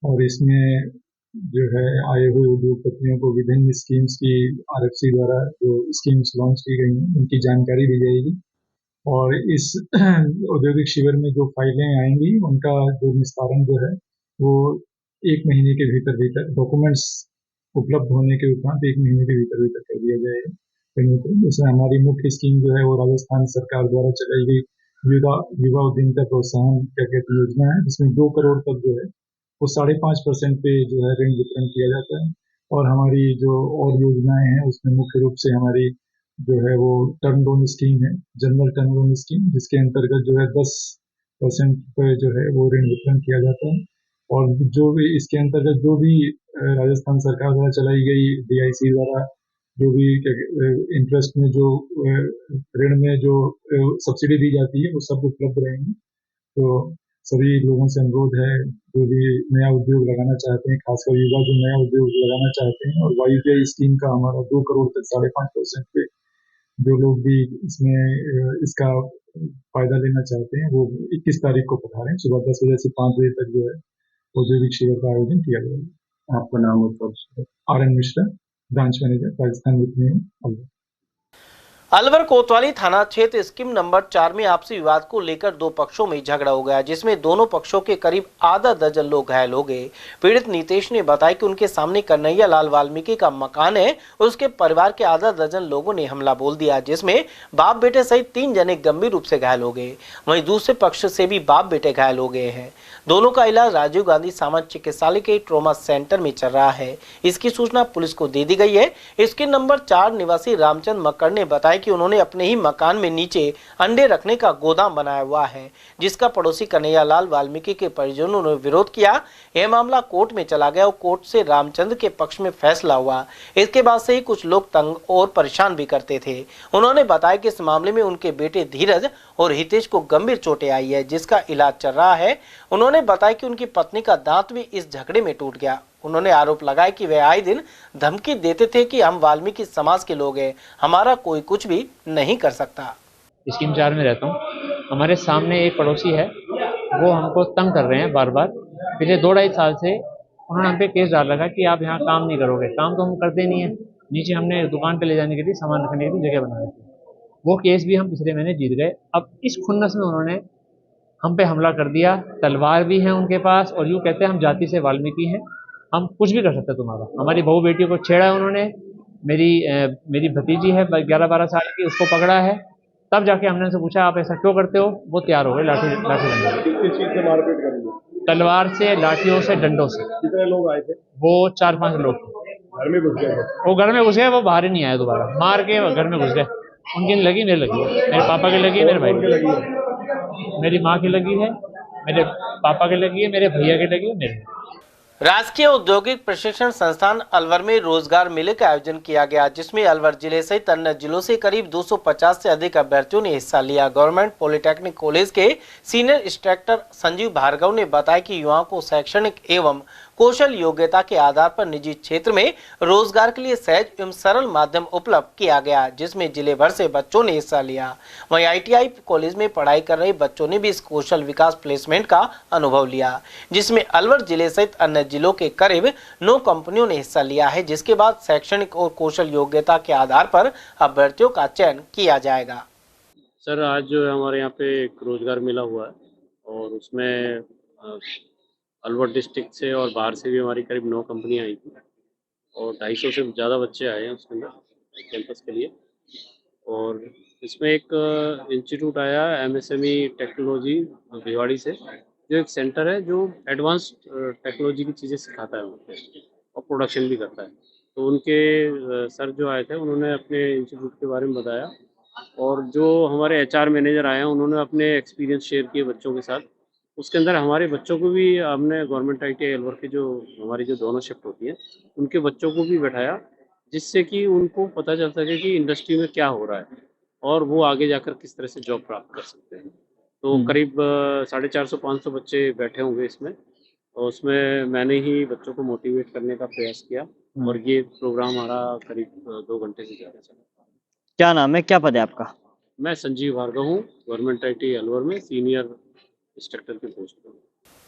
और इसमें जो है आए हुए उद्योगपतियों को विभिन्न स्कीम्स की RFC द्वारा जो स्कीम्स लॉन्च की गई हैं उनकी जानकारी दी जाएगी और इस औद्योगिक शिविर में जो फाइलें आएंगी उनका जो निस्तारण जो है वो 1 महीने के भीतर डॉक्यूमेंट्स उपलब्ध होने के उपरांत 1 महीने के भीतर कर दिया जाएगा। इसमें हमारी मुख्य स्कीम जो है वो राजस्थान सरकार द्वारा चलाई गई युवा उद्यमिता प्रोत्साहन योजना है, जिसमें 2 करोड़ तक जो है वो 5.5% पे जो है ऋण वितरण किया जाता है। और हमारी जो और योजनाएं हैं उसमें मुख्य रूप से हमारी जो है वो टर्म लोन स्कीम है, जनरल टर्म लोन स्कीम, जिसके अंतर्गत जो है 10% पे जो है वो ऋण वितरण किया जाता है। और जो भी इसके अंतर्गत जो भी राजस्थान सरकार द्वारा चलाई गई DIC द्वारा जो भी इंटरेस्ट में जो ऋण में जो सब्सिडी दी जाती है वो सब उपलब्ध रहेंगी। तो सभी लोगों से अनुरोध है जो भी नया उद्योग लगाना चाहते हैं, खासकर युवा जो नया उद्योग लगाना चाहते हैं, और YUTI स्कीम का हमारा 2 करोड़ तक 5.5% पे जो लोग भी इसमें इसका फायदा लेना चाहते हैं वो 21 तारीख को पधारें। सुबह 10 बजे से 5 बजे तक जो है औद्योगिक शिविर का आयोजन किया जाएगा। आपका नाम और RN Mishra, branch manager, Rajasthan वित्त निगम। अलवर कोतवाली थाना क्षेत्र स्कीम नंबर 4 में आपसी विवाद को लेकर 2 पक्षों में झगड़ा हो गया, जिसमें दोनों पक्षों के करीब आधा दर्जन लोग घायल हो गए। पीड़ित नीतेश ने बताया कि उनके सामने कन्हैया लाल वाल्मीकि का मकान है और उसके परिवार के आधा दर्जन लोगों ने हमला बोल दिया, जिसमें बाप बेटे सहित 3 जने गंभीर रूप से घायल हो गए। वहीं दूसरे पक्ष से भी बाप बेटे घायल हो गए हैं। दोनों का इलाज राजीव गांधी सामान्य चिकित्सालय के ट्रॉमा सेंटर में चल रहा है। इसकी सूचना पुलिस को दे दी गई है। इसके नंबर 4 निवासी रामचंद्र मक्कड़ ने बताया कि उन्होंने अपने ही मकान में नीचे अंडे रखने का गोदाम बनाया हुआ है, जिसका पड़ोसी कन्हैया लाल वाल्मीकि के परिजनों ने विरोध किया। यह मामला कोर्ट में चला गया और कोर्ट से रामचंद्र के पक्ष में फैसला हुआ। इसके बाद से ही कुछ लोग तंग और परेशान भी करते थे। उन्होंने बताया कि इस मामले में उनके बेटे धीरज और हितेश को गंभीर चोटें आई है, जिसका इलाज चल रहा है। उन्होंने बताया कि उनकी पत्नी का दांत भी इस झगड़े में टूट गया। उन्होंने आरोप लगाया कि वे आए दिन धमकी देते थे कि हम वाल्मीकि समाज के लोग हैं, हमारा कोई कुछ भी नहीं कर सकता। स्कीम 4 में रहता हूँ। हमारे सामने एक पड़ोसी है, वो हमको तंग कर रहे हैं बार बार। पिछले 2-2.5 साल से उन्होंने हम पे केस डाल रखा कि आप यहाँ काम नहीं करोगे। काम तो हम करते नहीं है। नीचे हमने दुकान पे ले जाने के लिए, सामान रखने के लिए जगह बना रखी। वो केस भी हम पिछले महीने जीत गए। अब इस खुन्नस में उन्होंने हम पे हमला कर दिया। तलवार भी है उनके पास और यूँ कहते हैं हम जाति से वाल्मीकि हैं, हम कुछ भी कर सकते हैं तुम्हारा। हमारी बहू बेटियों को छेड़ा है उन्होंने। मेरी भतीजी है 11-12 साल की, उसको पकड़ा है। तब जाके हमने उनसे पूछा आप ऐसा क्यों करते हो, वो तैयार हो गए लाठी तलवार से, लाठियों से, डंडों से। कितने लोग आए थे? वो 4-5 लोग घर में घुस गए। वो घर में घुस गए, वो बाहर ही नहीं आए दोबारा। मार के घर में घुस गए। उनकी लगी, मेरे लगी, मेरे पापा की लगी, मेरे भाई की लगी, मेरी माँ की लगी है, मेरे पापा की लगी है, मेरे भैया की लगी है, मेरे। राजकीय औद्योगिक प्रशिक्षण संस्थान अलवर में रोजगार मेले का आयोजन किया गया, जिसमें अलवर जिले सहित अन्य जिलों से करीब 250 से अधिक अभ्यर्थियों ने हिस्सा लिया। गवर्नमेंट पॉलिटेक्निक कॉलेज के सीनियर इंस्ट्रक्टर संजीव भार्गव ने बताया कि युवाओं को शैक्षणिक एवं कौशल योग्यता के आधार पर निजी क्षेत्र में रोजगार के लिए सहज एवं सरल माध्यम उपलब्ध किया गया, जिसमें जिले भर से बच्चों ने हिस्सा लिया। वहीं ITI कॉलेज में पढ़ाई कर रहे बच्चों ने भी इस कौशल विकास प्लेसमेंट का अनुभव लिया, जिसमें अलवर जिले सहित अन्य जिलों के करीब 9 कंपनियों ने हिस्सा लिया है, जिसके बाद शैक्षणिक और कौशल योग्यता के आधार पर अभ्यर्थियों का चयन किया जाएगा। सर, आज जो है हमारे यहाँ पे एक रोजगार मेला हुआ है और उसमें अलवर डिस्ट्रिक्ट से और बाहर से भी हमारी करीब 9 कंपनियां आई थी और 250 से ज़्यादा बच्चे आए हैं उसके अंदर कैंपस के लिए। और इसमें एक इंस्टीट्यूट आया एमएसएमई टेक्नोलॉजी भिवाड़ी से, जो एक सेंटर है जो एडवांस्ड टेक्नोलॉजी की चीज़ें सिखाता है वहाँ पे और प्रोडक्शन भी करता है। तो उनके सर जो आए थे उन्होंने अपने इंस्टीट्यूट के बारे में बताया और जो हमारे एचआर मैनेजर आए हैं उन्होंने अपने एक्सपीरियंस शेयर किए बच्चों के साथ। उसके अंदर हमारे बच्चों को भी हमने गवर्नमेंट आईटीआई अलवर के जो हमारी जो दोनों शिफ्ट होती है उनके बच्चों को भी बैठाया, जिससे कि उनको पता चल सके कि इंडस्ट्री में क्या हो रहा है और वो आगे जाकर किस तरह से जॉब प्राप्त कर सकते हैं। तो करीब 450-500 बच्चे बैठे होंगे इसमें, और उसमें मैंने ही बच्चों को मोटिवेट करने का प्रयास किया और ये प्रोग्राम हमारा करीब 2 घंटे से ज़्यादा चला। क्या नाम है, क्या पद है आपका? मैं संजीव भार्गव हूँ, गवर्नमेंट आईटीआई अलवर में सीनियर इंस्ट्रक्टर की पोस्ट पर।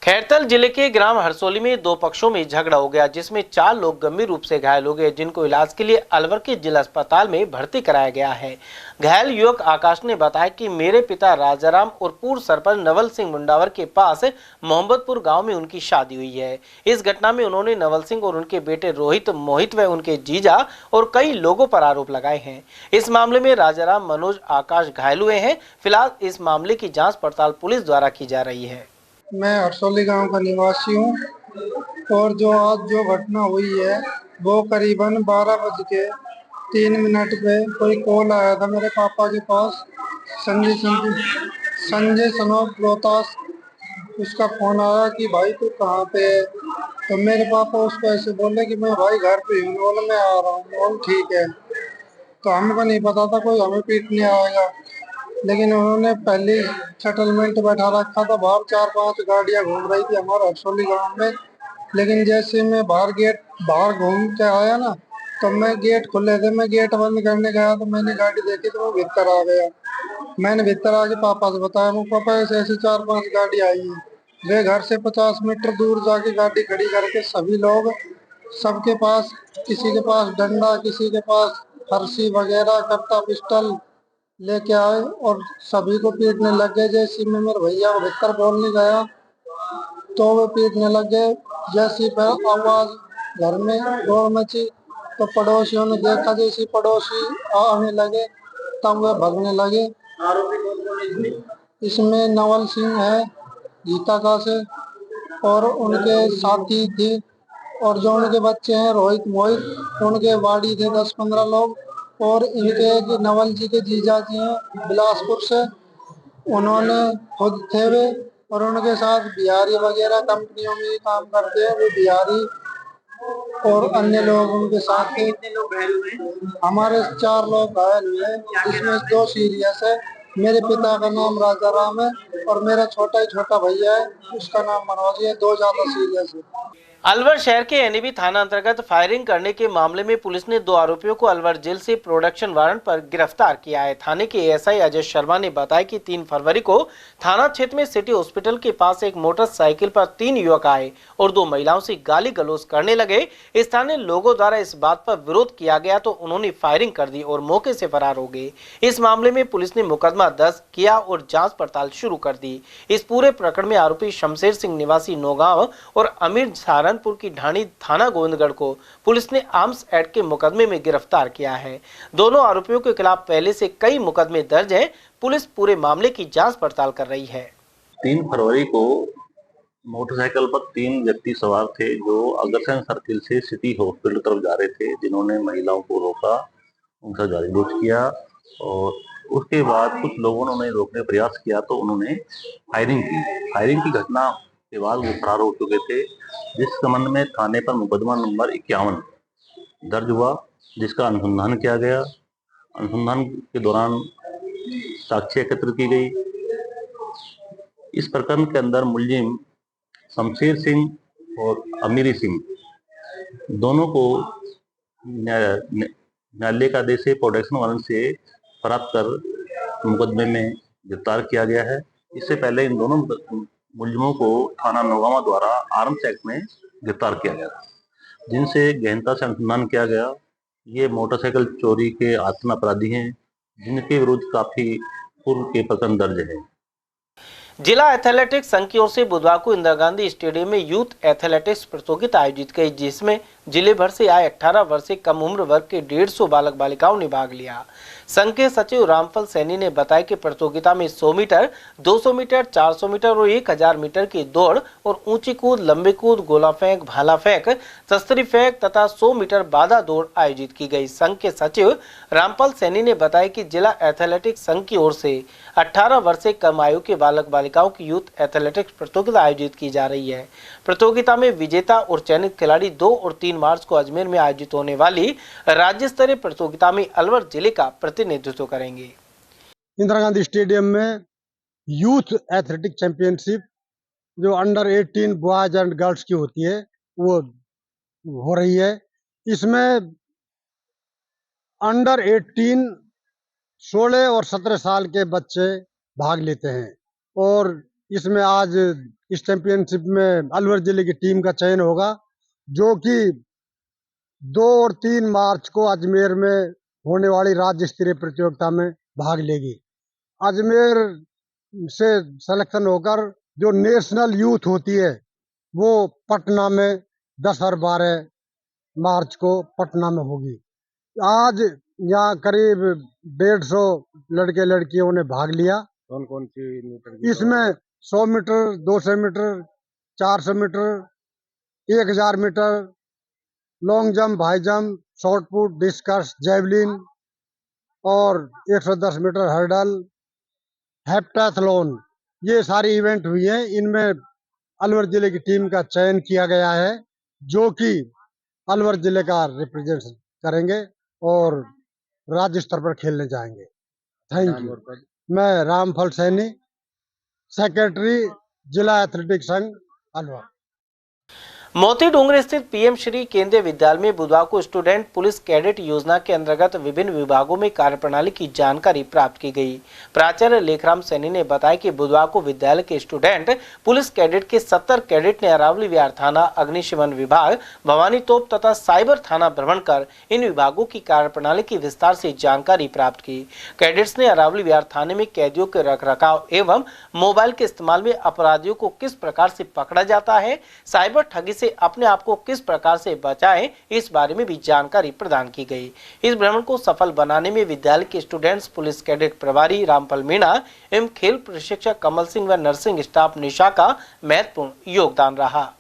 खैरतल जिले के ग्राम हरसोली में दो पक्षों में झगड़ा हो गया, जिसमें 4 लोग गंभीर रूप से घायल हो गए, जिनको इलाज के लिए अलवर के जिला अस्पताल में भर्ती कराया गया है। घायल युवक आकाश ने बताया कि मेरे पिता राजाराम और पूर्व सरपंच नवल सिंह मुंडावर के पास मोहम्मदपुर गांव में उनकी शादी हुई है। इस घटना में उन्होंने नवल सिंह और उनके बेटे रोहित, मोहित व उनके जीजा और कई लोगों पर आरोप लगाए हैं। इस मामले में राजाराम, मनोज, आकाश घायल हुए हैं। फिलहाल इस मामले की जाँच पड़ताल पुलिस द्वारा की जा रही है। मैं हरसोली गांव का निवासी हूं और जो आज जो घटना हुई है वो करीबन 12:03 पे कोई कॉल आया था मेरे पापा के पास, संजय सनोज रोहतास। उसका फोन आया कि भाई तू कहाँ पे है, तो मेरे पापा उसको ऐसे बोले कि मैं भाई घर पे हूँ, बोले मैं आ रहा हूँ, बोल ठीक है। तो हमको नहीं पता था कोई हमें पीटने आएगा, लेकिन उन्होंने पहले सेटलमेंट बैठा रखा था। बाहर 4-5 गाड़ियां घूम रही थी हमारे हरसोली गांव में, लेकिन जैसे मैं बाहर घूम के आया ना, तो मैं गेट खुले थे, मैं गेट बंद करने गया तो मैंने गाड़ी देखी तो मैं भीतर आ गया। मैंने भीतर आके पापा से बताया, वो पापा ऐसे 4-5 गाड़ी आई है। वे घर से 50 मीटर दूर जाके गाड़ी खड़ी करके सभी लोग, सबके पास, किसी के पास डंडा, किसी के पास फरसी वगैरह, कट्टा, पिस्टल लेके आए और सभी को पीटने लग गए। जैसे मैं मेरे भैया को भीतर बोलने गया तो वो पीटने लग गए। जैसी आवाज घर में दौड़ मची तो पड़ोसियों ने देखा, जैसे पड़ोसी आने लगे तब वे भागने लगे। इसमें नवल सिंह है गीता का से और उनके साथी थे, और जो उनके बच्चे हैं रोहित, मोहित, उनके बाड़ी थे 10-15 लोग। और इनके नवल जी के जीजा जी हैं बिलासपुर से, उन्होंने खुद थे वे, और उनके साथ बिहारी वगैरह कंपनियों में काम करते हैं, वो बिहारी और अन्य लोग उनके साथ थे। हमारे 4 लोग घायल हुए, जिसमें 2 सीरियस है। मेरे पिता का नाम राजाराम है और मेरा छोटा भैया है, उसका नाम मनोज है। 2 ज्यादा सीरियस है। अलवर शहर के एनएबी थाना अंतर्गत फायरिंग करने के मामले में पुलिस ने 2 आरोपियों को अलवर जेल से प्रोडक्शन वारंट पर गिरफ्तार किया है। थाने के एएसआई अजय शर्मा ने बताया कि 3 फरवरी को थाना क्षेत्र में सिटी हॉस्पिटल के पास एक मोटरसाइकिल पर 3 युवक आए और 2 महिलाओं से गाली गलौज करने लगे। स्थानीय लोगों द्वारा इस बात पर विरोध किया गया तो उन्होंने फायरिंग कर दी और मौके से फरार हो गए। इस मामले में पुलिस ने मुकदमा दर्ज किया और जाँच पड़ताल शुरू कर दी। इस पूरे प्रकरण में आरोपी शमशेर सिंह निवासी नौगांव और अमीर सहारनपुर की ढाणी थाना गोविंदगढ़ को पुलिस ने आर्म्स एक्ट के मुकदमे में गिरफ्तार किया है। दोनों आरोपियों के खिलाफ पहले से कई मुकदमे दर्ज हैं। पुलिस पूरे मामले की जांच पड़ताल कर रही है। 3 फरवरी को मोटरसाइकिल पर 3 व्यक्ति सवार थे जो अग्रसेन सर्किल से सिटी हॉस्पिटल तरफ जा रहे थे, जिन्होंने महिलाओं को रोका, उनका गाली गलौज किया और उसके बाद कुछ लोगों ने उन्हें रोकने का प्रयास किया तो उन्होंने फायरिंग की। फायरिंग की घटना के बाद वो फरार हो चुके थे, जिस संबंध में थाने पर मुकदमा नंबर 51 दर्ज हुआ, जिसका अनुसंधान किया गया। अनुसंधान के दौरान साक्ष्य एकत्र की गई। इस प्रकरण के अंदर मुलजिम शमशेर सिंह और अमीरी सिंह दोनों को न्यायालय का आदेश से प्रोडक्शन वारंट से प्राप्त कर मुकदमे में गिरफ्तार किया गया है। इससे पहले इन दोनों मुलजिमों को थाना नौगांवा द्वारा आर्म्स एक्ट में गिरफ्तार किया गया था, जिनसे गहनता से अनुसंधान किया गया। ये मोटरसाइकिल चोरी के आत्म अपराधी हैं, जिनके विरुद्ध काफी पूर्व के प्रकरण दर्ज है। जिला एथलेटिक्स संघ की ओर से बुधवार को इंदिरा गांधी स्टेडियम में यूथ एथलेटिक्स प्रतियोगिता आयोजित की, जिसमें जिले भर से आए 18 वर्ष से कम उम्र वर्ग के 150 बालक बालिकाओं ने भाग लिया। संघ के सचिव रामफल सैनी ने बताया कि प्रतियोगिता में 100 मीटर, 200 मीटर, 400 मीटर और 1000 मीटर की दौड़ और ऊंची कूद, लंबी कूद, गोला फेंक, भाला फेंक, शस्त्री फेंक तथा 100 मीटर बाधा दौड़ आयोजित की गई। संघ के सचिव रामफल सैनी ने बताया कि जिला एथलेटिक्स संघ की ओर से 18 वर्ष से कम आयु के बालक बालिकाओं की यूथ एथलेटिक्स प्रतियोगिता आयोजित की जा रही है। प्रतियोगिता में विजेता और चयनित खिलाड़ी 2 और 3 मार्च को अजमेर में आयोजित होने वाली राज्य स्तरीय प्रतियोगिता में अलवर जिले का प्रतिनिधित्व करेंगे। इंदिरा गांधी स्टेडियम में यूथ एथलेटिक चैंपियनशिप जो अंडर 18 बॉयज एंड गर्ल्स की होती है वो हो रही है। इसमें अंडर 18 16 और 17 साल के बच्चे भाग लेते हैं और इसमें आज इस चैंपियनशिप में अलवर जिले की टीम का चयन होगा, जो कि 2 और 3 मार्च को अजमेर में होने वाली राज्य स्तरीय प्रतियोगिता में भाग लेगी। अजमेर से सिलेक्शन होकर जो नेशनल यूथ होती है वो पटना में 10 और 12 मार्च को पटना में होगी। आज यहाँ करीब 150 लड़के लड़कियों ने भाग लिया। कौन कौन सी मीटर? इसमें 100 meter, 200 meter, 400 meter, 1000 meter, long jump, high jump, shot put, discus, javelin और 110 मीटर हर्डल, हेप्टाथलॉन, ये सारी इवेंट हुई हैं। इनमें अलवर जिले की टीम का चयन किया गया है, जो कि अलवर जिले का रिप्रेजेंट करेंगे और राज्य स्तर पर खेलने जाएंगे। Thank you. मैं रामफल सैनी, सेक्रेटरी जिला एथलेटिक्स संघ अलवर। मोती डूंगरी स्थित पीएम श्री केंद्रीय विद्यालय में बुधवार को स्टूडेंट पुलिस कैडेट योजना के अंतर्गत विभिन्न विभागों में कार्यप्रणाली की जानकारी प्राप्त की गई। प्राचार्य लेखराम सैनी ने बताया कि बुधवार को विद्यालय के स्टूडेंट पुलिस कैडेट के 70 कैडेट ने अरावली विहार थाना, अग्निशमन विभाग, भवानी तोप तथा साइबर थाना भ्रमण कर इन विभागों की कार्यप्रणाली की विस्तार से जानकारी प्राप्त की। कैडेट्स ने अरावली विहार थाने में कैदियों के रखरखाव एवं मोबाइल के इस्तेमाल में अपराधियों को किस प्रकार से पकड़ा जाता है, साइबर ठगी से अपने आप को किस प्रकार से बचाएं, इस बारे में भी जानकारी प्रदान की गई। इस भ्रमण को सफल बनाने में विद्यालय के स्टूडेंट्स, पुलिस कैडेट प्रभारी रामपाल मीणा एवं खेल प्रशिक्षक कमल सिंह व नर्सिंग स्टाफ निशा का महत्वपूर्ण योगदान रहा।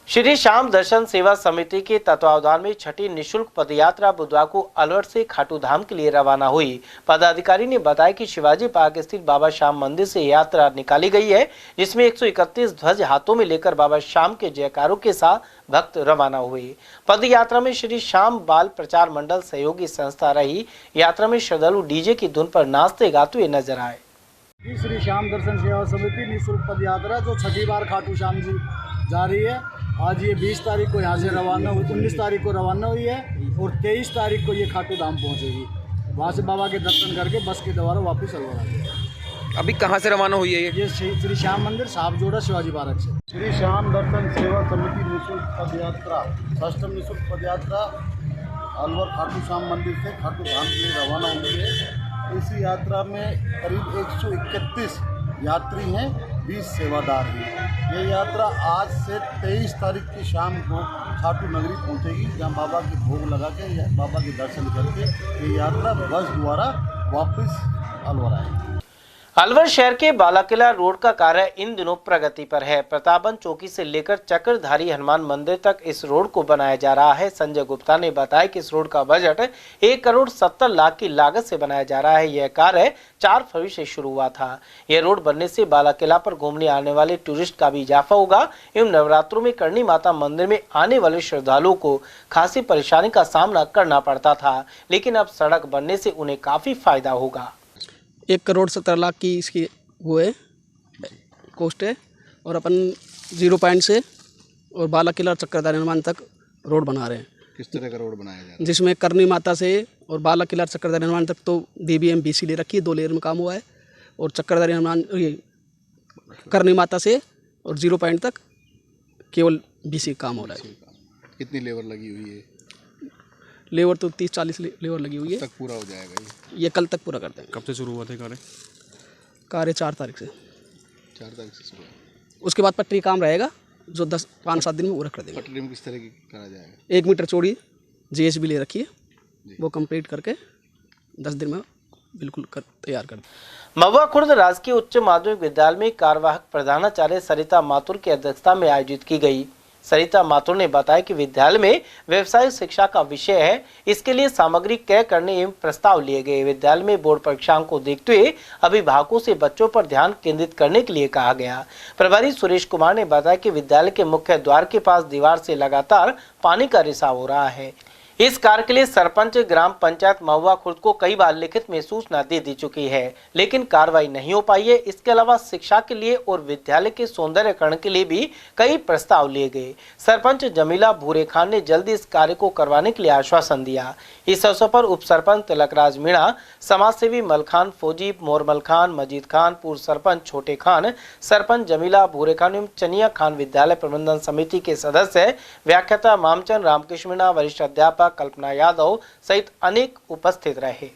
श्री श्याम दर्शन सेवा समिति के तत्वावधान में छठी निशुल्क पदयात्रा बुधवार को अलवर से खाटू धाम के लिए रवाना हुई। पदाधिकारी ने बताया कि शिवाजी पार्क स्थित बाबा श्याम मंदिर से यात्रा निकाली गई है, जिसमें 131 ध्वज हाथों में लेकर बाबा श्याम के जयकारों के साथ भक्त रवाना हुए। पद यात्रा में श्री श्याम बाल प्रचार मंडल सहयोगी संस्था रही। यात्रा में श्रद्धालु डीजे की धुन पर नाचते गाते हुए नजर आए। श्री श्याम दर्शन सेवा समिति निःशुल्क पद यात्रा जो छठी बार खाटू श्याम जी जा रही है। आज ये 20 तारीख को यहाँ से रवाना हुई, 19 तारीख को रवाना हुई है और 23 तारीख को ये खाटू धाम पहुँचेगी। वहाँ से बाबा के दर्शन करके बस के द्वारा वापस अलवर आएगी। अभी कहाँ से रवाना हुई है ये श्री श्याम मंदिर साहब जोड़ा शिवाजी पार्क से। श्री श्याम दर्शन सेवा समिति निःशुल्क पद यात्रा, षष्ठम निःशुल्क पद यात्रा अलवर खाटू श्याम मंदिर से खाटू धाम के लिए रवाना हुई है। इस यात्रा में करीब 131 यात्री हैं, 20 सेवादार हैं। ये यात्रा आज से 23 तारीख की शाम को खाटू नगरी पहुंचेगी, जहां बाबा की भोग लगा के या बाबा के दर्शन करके ये यात्रा बस द्वारा वापस अलवर आएगी। अलवर शहर के बालाकिला रोड का कार्य इन दिनों प्रगति पर है। प्रतापगंज चौकी से लेकर चक्रधारी हनुमान मंदिर तक इस रोड को बनाया जा रहा है। संजय गुप्ता ने बताया कि इस रोड का बजट 1 करोड़ 70 लाख की लागत से बनाया जा रहा है। यह कार्य 4 फरवरी से शुरू हुआ था। यह रोड बनने से बालाकिला पर घूमने आने वाले टूरिस्ट का भी इजाफा होगा एवं नवरात्रों में करणी माता मंदिर में आने वाले श्रद्धालुओं को खासी परेशानी का सामना करना पड़ता था, लेकिन अब सड़क बनने से उन्हें काफी फायदा होगा। 1 करोड़ 70 लाख की इसकी वो है कॉस्ट है और अपन 0 पॉइंट से और बालाकिला चक्रधारी हनुमान तक रोड बना रहे हैं। किस तरह का रोड बनाया जा रहा है? जिसमें करनी माता से और बालाकिला चक्रधारी हनुमान तक तो DBM BC ले रखी है, 2 लेयर में काम हुआ है और चक्रधारी हनुमान करनी माता से और 0 पॉइंट तक केवल BC काम हो रहा है। कितनी लेबर लगी हुई है? लेबर तो 30-40 लेबर लगी हुई है। तक पूरा हो जाएगा ये कल तक पूरा कर देंगे। कब से शुरू हुआ था कार्य? कार्य 4 तारीख से। 4 तारीख से शुरू है। उसके बाद पटरी काम रहेगा जो 5-7 दिन में पूरा कर देंगे। पटरी में किस तरह की करा जाएगा? 1 मीटर चौड़ी JCB ले रखी है, वो कंप्लीट करके 10 दिन में बिल्कुल तैयार कर दें। महुआ खुर्द राजकीय उच्च माध्यमिक विद्यालय में कार्यवाहक प्रधानाचार्य सरिता माथुर की अध्यक्षता में आयोजित की गई। सरिता माथुर ने बताया कि विद्यालय में व्यवसायिक शिक्षा का विषय है, इसके लिए सामग्री क्रय करने एवं प्रस्ताव लिए गए। विद्यालय में बोर्ड परीक्षाओं को देखते हुए अभिभावकों से बच्चों पर ध्यान केंद्रित करने के लिए कहा गया। प्रभारी सुरेश कुमार ने बताया कि विद्यालय के मुख्य द्वार के पास दीवार से लगातार पानी का रिसाव हो रहा है। इस कार्य के लिए सरपंच ग्राम पंचायत महुआ खुर्द को कई बार लिखित में सूचना दे दी चुकी है, लेकिन कार्रवाई नहीं हो पाई है। इसके अलावा शिक्षा के लिए और विद्यालय के सौंदर्यकरण के लिए भी कई प्रस्ताव लिए गए। सरपंच जमीला भूरे खान ने जल्दी इस कार्य को करवाने के लिए आश्वासन दिया। इस अवसर पर उप सरपंच तिलकराज मीणा, समाजसेवी मलखान फौजी, मोरमल खान, मजीद खान, पूर्व सरपंच छोटे खान, सरपंच जमीला भूरे खान एवं चनिया खान, विद्यालय प्रबंधन समिति के सदस्य, व्याख्याता मामचंद, रामकृष्ण मीणा, वरिष्ठ अध्यापक कल्पना यादव सहित अनेक उपस्थित रहे।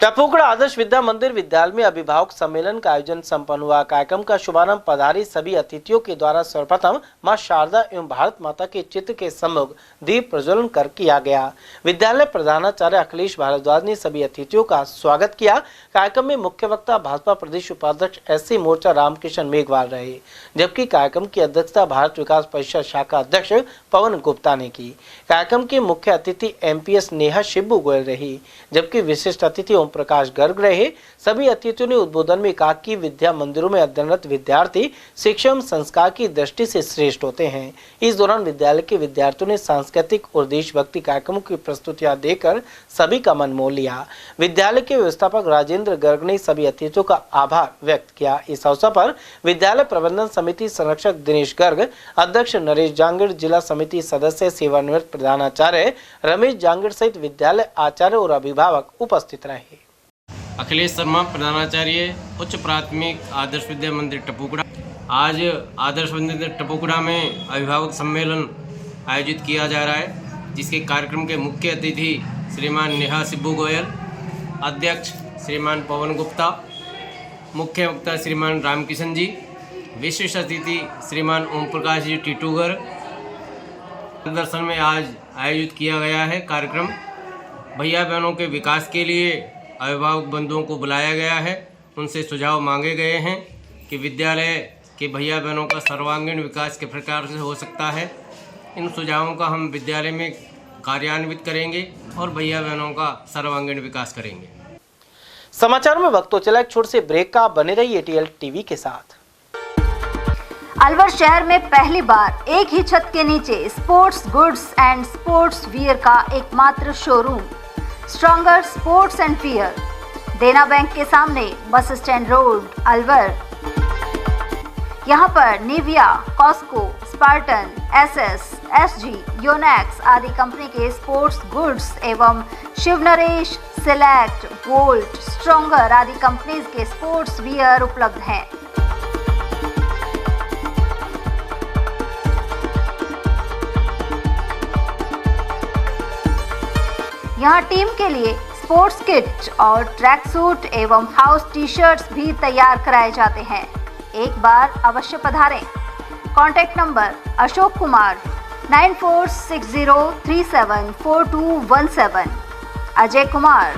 टपुकड़ा आदर्श विद्या मंदिर विद्यालय में अभिभावक सम्मेलन का आयोजन संपन्न हुआ। कार्यक्रम का शुभारंभ पधारी सभी अतिथियों के द्वारा सर्वप्रथम मां शारदा एवं भारत माता के चित्र के सम्मुख दीप प्रज्वलन कर किया गया। विद्यालय प्रधानाचार्य अखिलेश भारद्वाज ने सभी अतिथियों का स्वागत किया। कार्यक्रम में मुख्य वक्ता भाजपा प्रदेश उपाध्यक्ष SC मोर्चा रामकिशन मेघवाल रहे, जबकि कार्यक्रम की अध्यक्षता भारत विकास परिषद शाखा अध्यक्ष पवन गुप्ता ने की। कार्यक्रम के मुख्य अतिथि MPS नेहा शिब्बू गोयल रही, जबकि विशिष्ट अतिथि ओम प्रकाश गर्ग रहे। सभी अतिथियों ने उद्बोधन में कहा कि विद्या मंदिरों में अध्ययनरत विद्यार्थी शिक्षा एवं संस्कार की दृष्टि से श्रेष्ठ होते हैं। इस दौरान विद्यालय के विद्यार्थियों ने सांस्कृतिक और देशभक्ति कार्यक्रमों की प्रस्तुतियां देकर सभी का मन मोह लिया। विद्यालय के व्यवस्थापक राजेंद्र गर्ग ने सभी अतिथियों का आभार व्यक्त किया। इस अवसर पर विद्यालय प्रबंधन समिति संरक्षक दिनेश गर्ग, अध्यक्ष नरेश जांगड़, जिला समिति सदस्य सेवानिवृत्त प्रधानाचार्य रमेश जांगड़ सहित विद्यालय आचार्य और अभिभावक उपस्थित रहे। अखिलेश शर्मा, प्रधानाचार्य उच्च प्राथमिक आदर्श विद्या मंदिर टपुकड़ा। आज आदर्श मंदिर टपुकड़ा में अभिभावक सम्मेलन आयोजित किया जा रहा है, जिसके कार्यक्रम के मुख्य अतिथि श्रीमान नेहा शिब्बू गोयल, अध्यक्ष श्रीमान पवन गुप्ता, मुख्य वक्ता श्रीमान रामकिशन जी, विशिष्ट अतिथि श्रीमान ओम प्रकाश जी टीटूगर। प्रदर्शन में आज आयोजित किया गया है कार्यक्रम। भैया बहनों के विकास के लिए अभिभावक बंधुओं को बुलाया गया है। उनसे सुझाव मांगे गए हैं कि विद्यालय के भैया बहनों का सर्वांगीण विकास किस प्रकार से हो सकता है। इन सुझावों का हम विद्यालय में कार्यान्वित करेंगे और भैया बहनों का सर्वांगीण विकास करेंगे। समाचार में वक्त तो चला एक छोटे से ब्रेक का, बने रहिए ATL TV के साथ। अलवर शहर में पहली बार एक ही छत के नीचे sports goods and sports wear का एकमात्र showroom Stronger sports and wear, Dena bank के सामने, बस स्टैंड रोड, अलवर। यहाँ पर Nivia, Cosco, Spartan, SS, SG, Yonex आदि कंपनी के स्पोर्ट्स गुड्स एवं शिवनरेश, सिलेक्ट, वोल्ट, स्ट्रॉन्गर आदि कंपनीज के स्पोर्ट्स वियर उपलब्ध हैं। यहाँ टीम के लिए स्पोर्ट्स किट और ट्रैक सूट एवं हाउस टी-शर्ट्स भी तैयार कराए जाते हैं। एक बार अवश्य पधारें। Contact number Ashok Kumar 9460374217, Ajay Kumar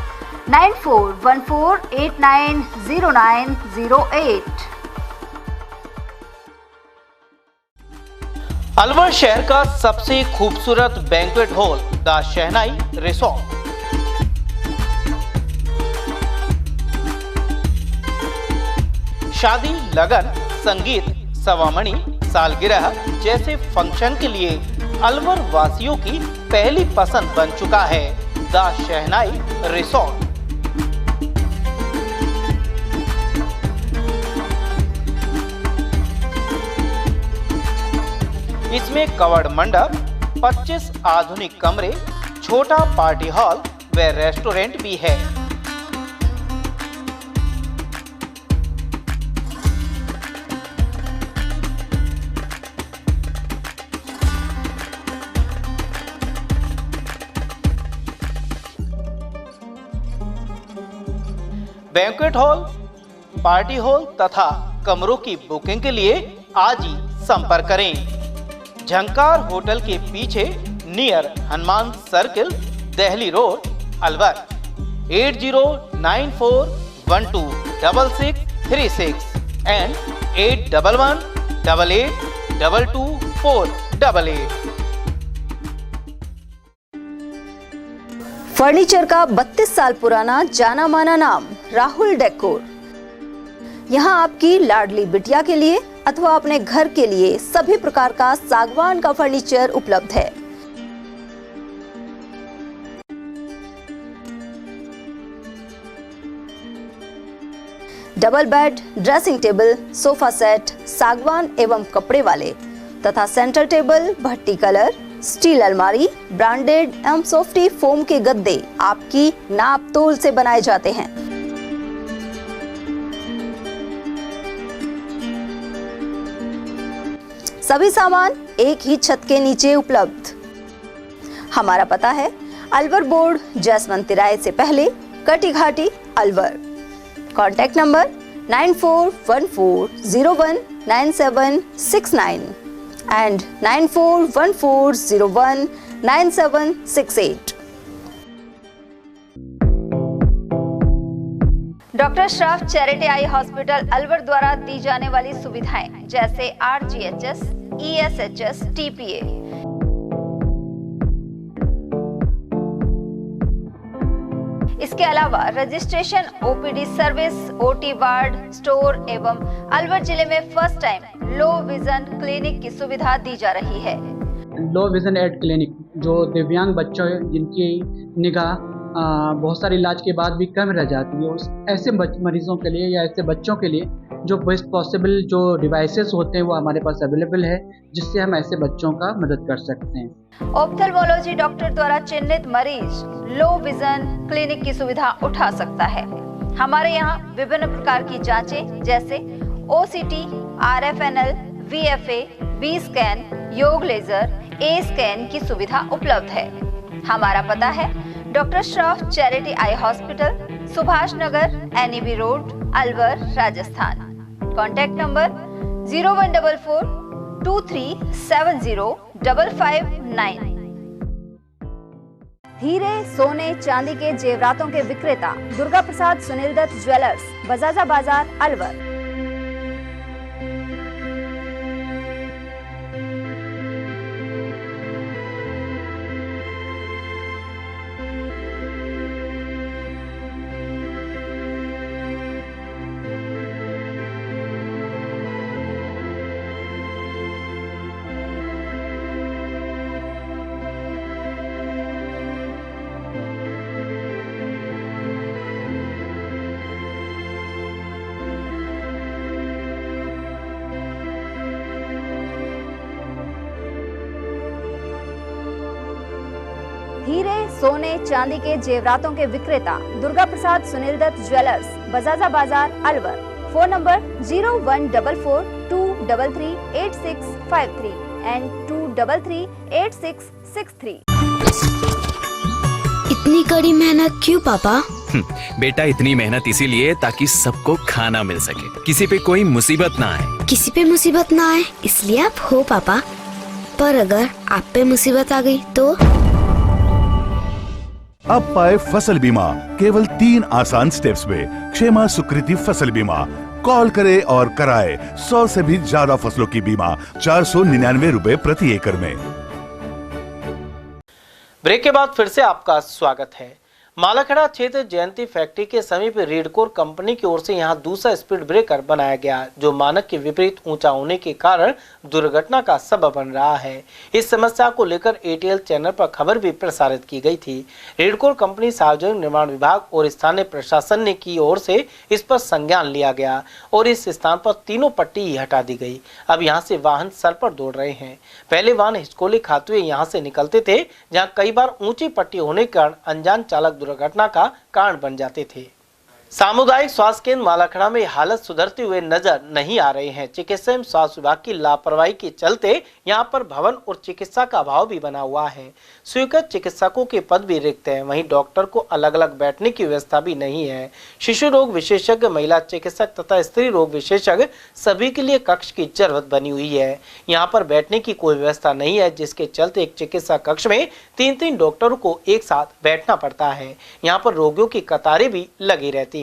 9414890908। अलवर शहर का सबसे खूबसूरत banquet hall the shehnai resort. शादी, लगन, संगीत, सवामणी, सालगिरह जैसे फंक्शन के लिए अलवर वासियों की पहली पसंद बन चुका है द शहनाई रिसोर्ट। इसमें कवर्ड मंडप, 25 आधुनिक कमरे, छोटा पार्टी हॉल व रेस्टोरेंट भी है। बैंक्वेट हॉल, पार्टी हॉल तथा कमरों की बुकिंग के लिए आज ही संपर्क करें। झंकार होटल के पीछे near Hanuman circle, Delhi road, Alwar. 8094126636 and 8118822488। Furniture का 32 साल पुराना जाना माना नाम राहुल डेकोर। यहाँ आपकी लाडली बिटिया के लिए अथवा अपने घर के लिए सभी प्रकार का सागवान का फर्नीचर उपलब्ध है। Double bed, dressing table, sofa set सागवान एवं कपड़े वाले तथा सेंटर टेबल, भट्टी कलर, स्टील अलमारी, ब्रांडेड एवं सॉफ्टी फोम के गद्दे आपकी नाप तोल से बनाए जाते हैं। सभी सामान एक ही छत के नीचे उपलब्ध। हमारा पता है अलवर बोर्ड, जसवंत तिराहे से पहले, कटी घाटी, Alwar. Contact number 9414019769 and 9414019768। Doctor Shroff charity eye hospital Alwar द्वारा दी जाने वाली सुविधाएं जैसे RGHS, ESHS, TPA, इसके अलावा registration, OPD service, OT ward, store एवं अलवर जिले में first time low vision clinic की सुविधा दी जा रही है। लो विजन एड क्लिनिक जो दिव्यांग बच्चों जिनकी निगाह बहुत सारे इलाज के बाद भी कम रह जाती है, ऐसे मरीजों के लिए या ऐसे बच्चों के लिए जो बेस्ट पॉसिबल जो डिवाइसेस होते हैं वो हमारे पास अवेलेबल है, जिससे हम ऐसे बच्चों का मदद कर सकते हैं। ऑप्थेल्मोलॉजी डॉक्टर द्वारा चिन्हित मरीज लो विजन क्लिनिक की सुविधा उठा सकता है। हमारे यहाँ विभिन्न प्रकार की जांचें जैसे OCT, RFNL, VFA, B scan, YAG laser, A scan की सुविधा उपलब्ध है। हमारा पता है doctor Shroff charity eye hospital, Subhash Nagar, NEB road, Alwar, Rajasthan. Contact number 014423705559। हीरे, सोने, चांदी के जेवरातों के विक्रेता दुर्गा प्रसाद सुनील दत्त ज्वेलर्स, बजाजा बाजार, अलवर। हीरे, सोने, चांदी के जेवरातों के विक्रेता Durga Prasad Sunil Dutt jewellers, Bajaja Bazaar, Alwar. Phone number 0144233863 and 2338663। इतनी कड़ी मेहनत क्यों पापा? बेटा इतनी मेहनत इसीलिए ताकि सबको खाना मिल सके, किसी पे कोई मुसीबत ना आए। किसी पे मुसीबत ना आए इसलिए आप हो पापा, पर अगर आप पे मुसीबत आ गई तो? अब पाए फसल बीमा केवल 3 आसान स्टेप्स में। क्षेमा सुकृति फसल बीमा। कॉल करे और कराए 100 से भी ज्यादा फसलों की बीमा 499 रुपए प्रति एकड़ में। ब्रेक के बाद फिर से आपका स्वागत है। मालाखेड़ा क्षेत्र जयंती फैक्ट्री के समीप रेडकोर कंपनी की ओर से यहां दूसरा स्पीड ब्रेकर बनाया गया, जो मानक के विपरीत ऊंचा होने के कारण दुर्घटना का सबब बन रहा है। इस समस्या को लेकर ATL चैनल पर खबर भी प्रसारित की गई थी। रेडकोर कंपनी, सार्वजनिक निर्माण विभाग और स्थानीय प्रशासन ने की ओर से इस पर संज्ञान लिया गया और इस स्थान पर तीनों पट्टी ही हटा दी गई। अब यहाँ से वाहन सर पर दौड़ रहे हैं। पहले वाहन हिचकोले खाते हुए यहाँ से निकलते थे, जहाँ कई बार ऊंची पट्टी होने के कारण अनजान चालक दुर्घटना का कारण बन जाते थे। सामुदायिक स्वास्थ्य केंद्र मालाखड़ा में हालत सुधरते हुए नजर नहीं आ रहे हैं। चिकित्सा एवं स्वास्थ्य विभाग की लापरवाही के चलते यहां पर भवन और चिकित्सा का अभाव भी बना हुआ है। स्वीकृत चिकित्सकों के पद भी रिक्त हैं, वहीं डॉक्टर को अलग अलग बैठने की व्यवस्था भी नहीं है। शिशु रोग विशेषज्ञ, महिला चिकित्सक तथा स्त्री रोग विशेषज्ञ सभी के लिए कक्ष की जरूरत बनी हुई है। यहाँ पर बैठने की कोई व्यवस्था नहीं है, जिसके चलते एक चिकित्सा कक्ष में 3-3 डॉक्टरों को एक साथ बैठना पड़ता है। यहाँ पर रोगियों की कतारें भी लगी रहती हैं।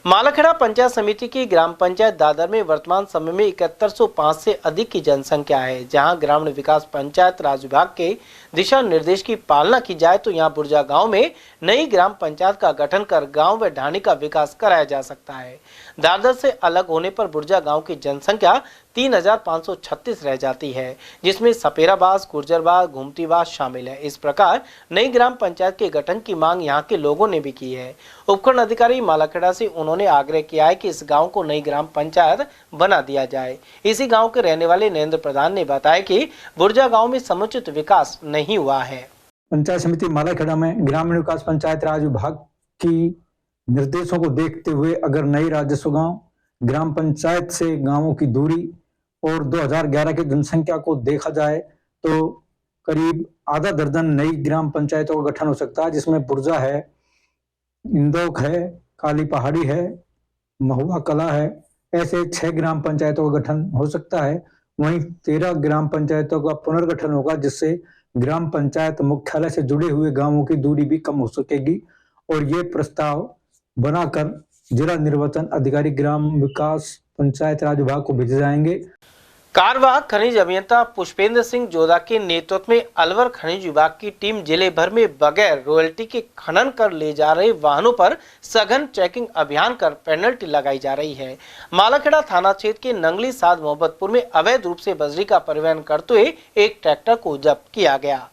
मालाखेड़ा पंचायत समिति की ग्राम पंचायत दादर में वर्तमान समय में 7105 से अधिक की जनसंख्या है। जहां ग्रामीण विकास पंचायत राज विभाग के दिशा निर्देश की पालना की जाए तो यहां बुर्जा गांव में नई ग्राम पंचायत का गठन कर गांव व ढाणी का विकास कराया जा सकता है। दादर से अलग होने पर बुर्जा गांव की जनसंख्या 3536 रह जाती है, जिसमें सपेराबास, गुर्जरबास, घुमतीबास शामिल है। इस प्रकार नई ग्राम पंचायत के गठन की मांग यहां के लोगों ने भी की है। उपखंड अधिकारी मालाखेड़ा से उन्होंने आग्रह किया है कि इस गांव को नई ग्राम पंचायत बना दिया जाए। इसी गांव के रहने वाले नरेंद्र प्रधान ने बताया कि बुर्जा गांव में समुचित विकास नहीं हुआ है। पंचायत समिति मालाखेड़ा में ग्रामीण विकास पंचायत राज विभाग की निर्देशों को देखते हुए अगर नई राजस्व गांव, ग्राम पंचायत से गांवों की दूरी और 2011 की जनसंख्या को देखा जाए तो करीब आधा दर्जन नई ग्राम पंचायतों का गठन हो सकता है, जिसमें बुर्जा है, इंदौक है, काली पहाड़ी है, महुआ कला है। ऐसे 6 ग्राम पंचायतों का गठन हो सकता है। वहीं 13 ग्राम पंचायतों का पुनर्गठन होगा, जिससे ग्राम पंचायत मुख्यालय से जुड़े हुए गांवों की दूरी भी कम हो सकेगी। और ये प्रस्ताव बनाकर जिला निर्वाचन अधिकारी ग्राम विकास पंचायत राज विभाग को भेजे जाएंगे। कार्यवाहक खनिज अभियंता पुष्पेंद्र सिंह जोधा के नेतृत्व में अलवर खनिज विभाग की टीम जिले भर में बगैर रॉयल्टी के खनन कर ले जा रहे वाहनों पर सघन चेकिंग अभियान कर पेनल्टी लगाई जा रही है। मालाखेड़ा थाना क्षेत्र के नंगली साध मोहब्बतपुर में अवैध रूप से बजरी का परिवहन करते हुए एक ट्रैक्टर को जब्त किया गया।